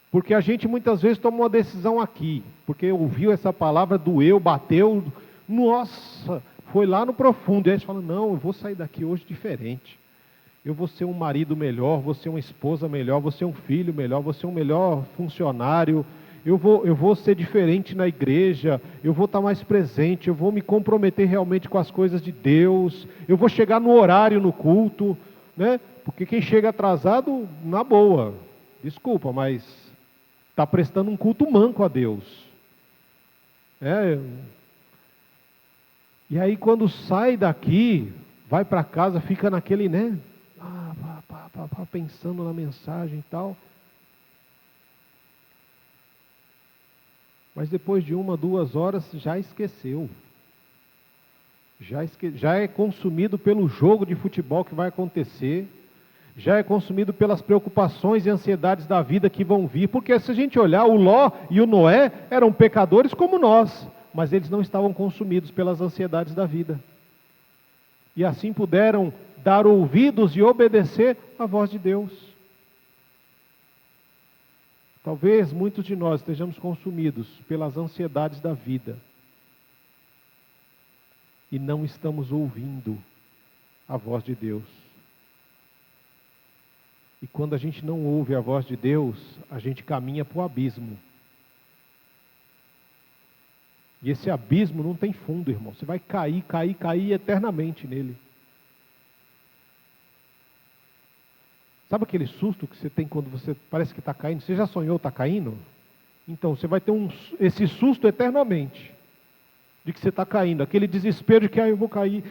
S1: Porque a gente muitas vezes toma uma decisão aqui, porque ouviu essa palavra, doeu, bateu, nossa, foi lá no profundo. E aí a gente fala, não, eu vou sair daqui hoje diferente. Eu vou ser um marido melhor, vou ser uma esposa melhor, vou ser um filho melhor, vou ser um melhor funcionário. Eu vou ser diferente na igreja, eu vou estar mais presente, eu vou me comprometer realmente com as coisas de Deus, eu vou chegar no horário no culto, né? Porque quem chega atrasado, na boa, desculpa, mas está prestando um culto manco a Deus. E aí quando sai daqui, vai para casa, fica naquele, né? Pensando na mensagem e tal. Mas depois de 1, 2 horas já esqueceu. Já é consumido pelo jogo de futebol que vai acontecer. Já é consumido pelas preocupações e ansiedades da vida que vão vir. Porque se a gente olhar, o Ló e o Noé eram pecadores como nós. Mas eles não estavam consumidos pelas ansiedades da vida. E assim puderam dar ouvidos e obedecer à voz de Deus. Talvez muitos de nós estejamos consumidos pelas ansiedades da vida e não estamos ouvindo a voz de Deus. E quando a gente não ouve a voz de Deus, a gente caminha para o abismo. E esse abismo não tem fundo, irmão. Você vai cair eternamente nele. Sabe aquele susto que você tem quando você parece que está caindo? Você já sonhou estar caindo? Então, você vai ter esse susto eternamente. De que você está caindo. Aquele desespero de que eu vou cair.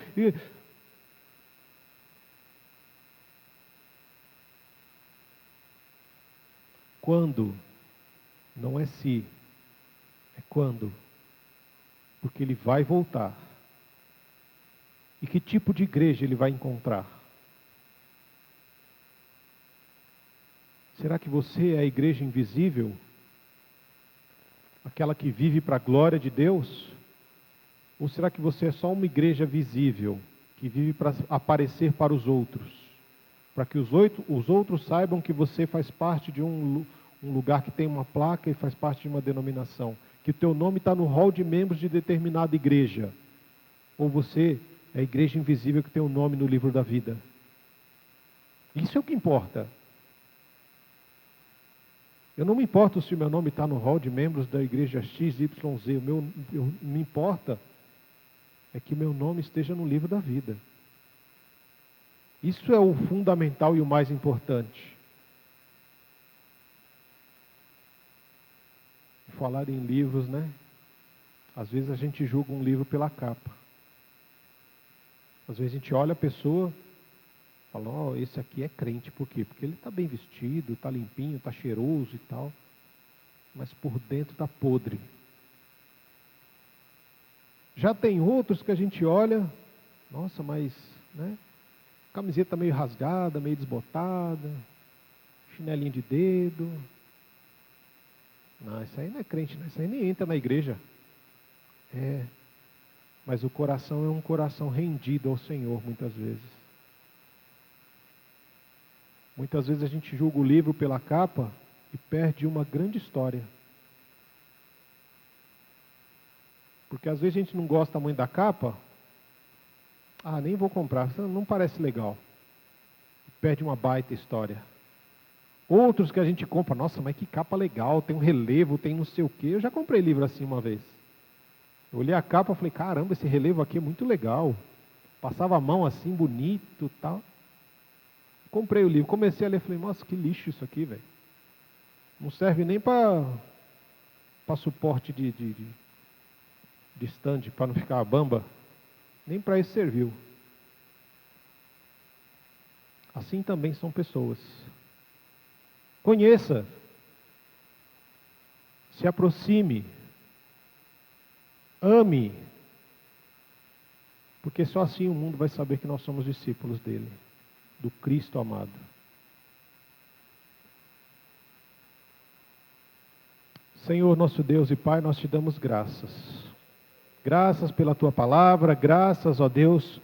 S1: Quando? Não é se. É quando. Porque ele vai voltar. E que tipo de igreja ele vai encontrar? Será que você é a igreja invisível? Aquela que vive para a glória de Deus? Ou será que você é só uma igreja visível, que vive para aparecer para os outros? Para que os outros saibam que você faz parte de um lugar que tem uma placa e faz parte de uma denominação. Que o teu nome está no hall de membros de determinada igreja. Ou você é a igreja invisível que tem o nome no livro da vida? Isso é o que importa. Eu não me importo se o meu nome está no hall de membros da igreja XYZ. Me importa é que meu nome esteja no livro da vida. Isso é o fundamental e o mais importante. Falar em livros, né? Às vezes a gente julga um livro pela capa. Às vezes a gente olha a pessoa, fala, ó, esse aqui é crente. Por quê? Porque ele está bem vestido, está limpinho, está cheiroso e tal. Mas por dentro está podre. Já tem outros que a gente olha, nossa, mas, né? Camiseta meio rasgada, meio desbotada, chinelinho de dedo. Não, isso aí não é crente, não. Isso aí nem entra na igreja. Mas o coração é um coração rendido ao Senhor, muitas vezes. Muitas vezes a gente julga o livro pela capa e perde uma grande história. Porque às vezes a gente não gosta muito da capa. Ah, nem vou comprar, não parece legal. Perde uma baita história. Outros que a gente compra, nossa, mas que capa legal, tem um relevo, tem não sei o quê. Eu já comprei livro assim uma vez. Eu olhei a capa e falei, caramba, esse relevo aqui é muito legal. Passava a mão assim, bonito e tal. Comprei o livro, comecei a ler, falei, nossa, que lixo isso aqui, velho. Não serve nem para suporte de stand, para não ficar a bamba. Nem para isso serviu. Assim também são pessoas. Conheça. Se aproxime. Ame. Porque só assim o mundo vai saber que nós somos discípulos dele. Do Cristo amado. Senhor, nosso Deus e Pai, nós te damos graças. Graças pela tua palavra, graças, ó Deus,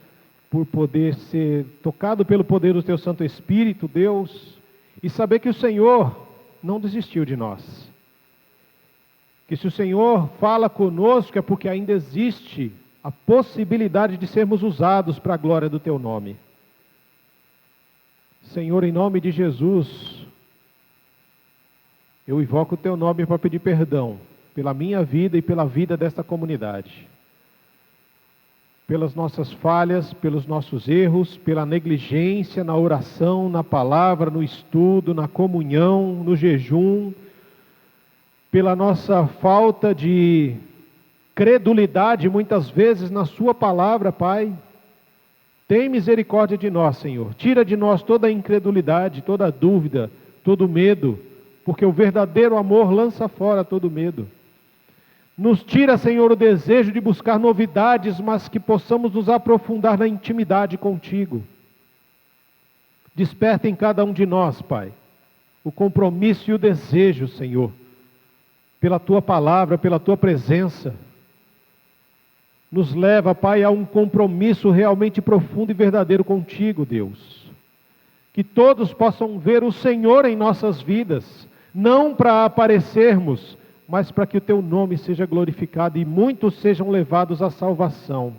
S1: por poder ser tocado pelo poder do teu Santo Espírito, Deus, e saber que o Senhor não desistiu de nós. Que se o Senhor fala conosco é porque ainda existe a possibilidade de sermos usados para a glória do teu nome. Senhor, em nome de Jesus, eu invoco o teu nome para pedir perdão pela minha vida e pela vida desta comunidade. Pelas nossas falhas, pelos nossos erros, pela negligência na oração, na palavra, no estudo, na comunhão, no jejum, pela nossa falta de credulidade muitas vezes na sua palavra, Pai. Tem misericórdia de nós, Senhor. Tira de nós toda a incredulidade, toda a dúvida, todo o medo, porque o verdadeiro amor lança fora todo medo. Nos tira, Senhor, o desejo de buscar novidades, mas que possamos nos aprofundar na intimidade contigo. Desperta em cada um de nós, Pai, o compromisso e o desejo, Senhor, pela tua palavra, pela tua presença. Nos leva, Pai, a um compromisso realmente profundo e verdadeiro contigo, Deus. Que todos possam ver o Senhor em nossas vidas, não para aparecermos, mas para que o teu nome seja glorificado e muitos sejam levados à salvação.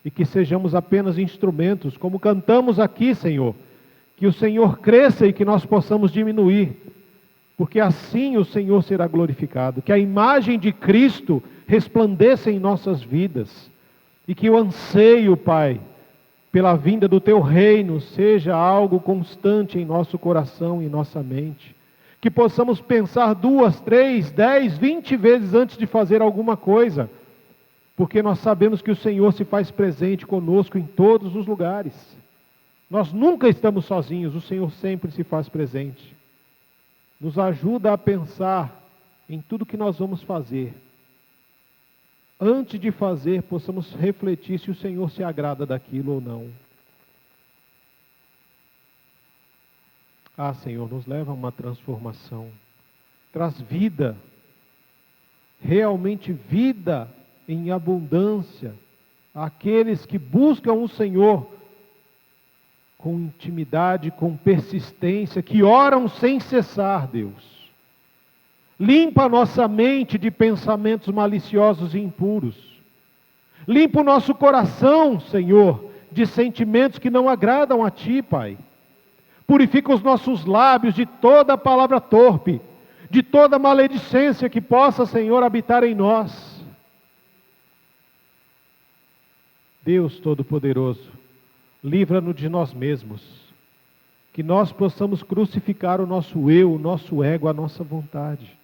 S1: E que sejamos apenas instrumentos, como cantamos aqui, Senhor. Que o Senhor cresça e que nós possamos diminuir. Porque assim o Senhor será glorificado. Que a imagem de Cristo resplandeça em nossas vidas. E que o anseio, Pai, pela vinda do teu reino seja algo constante em nosso coração e em nossa mente. Que possamos pensar 2, 3, 10, 20 vezes antes de fazer alguma coisa, porque nós sabemos que o Senhor se faz presente conosco em todos os lugares. Nós nunca estamos sozinhos, o Senhor sempre se faz presente. Nos ajuda a pensar em tudo que nós vamos fazer. Antes de fazer, possamos refletir se o Senhor se agrada daquilo ou não. Ah, Senhor, nos leva a uma transformação. Traz vida, realmente vida em abundância, àqueles que buscam o Senhor com intimidade, com persistência, que oram sem cessar, Deus. Limpa a nossa mente de pensamentos maliciosos e impuros. Limpa o nosso coração, Senhor, de sentimentos que não agradam a Ti, Pai. Purifica os nossos lábios de toda palavra torpe, de toda maledicência que possa, Senhor, habitar em nós. Deus Todo-Poderoso, livra-nos de nós mesmos, que nós possamos crucificar o nosso eu, o nosso ego, a nossa vontade,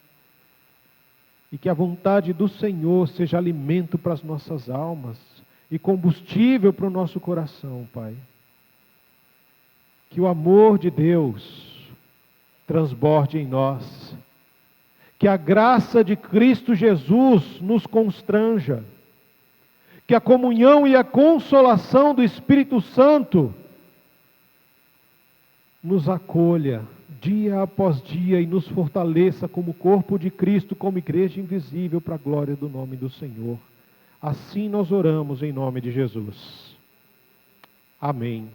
S1: e que a vontade do Senhor seja alimento para as nossas almas, e combustível para o nosso coração, Pai. Que o amor de Deus transborde em nós. Que a graça de Cristo Jesus nos constranja. Que a comunhão e a consolação do Espírito Santo nos acolha dia após dia e nos fortaleça como corpo de Cristo, como igreja invisível para a glória do nome do Senhor. Assim nós oramos em nome de Jesus. Amém.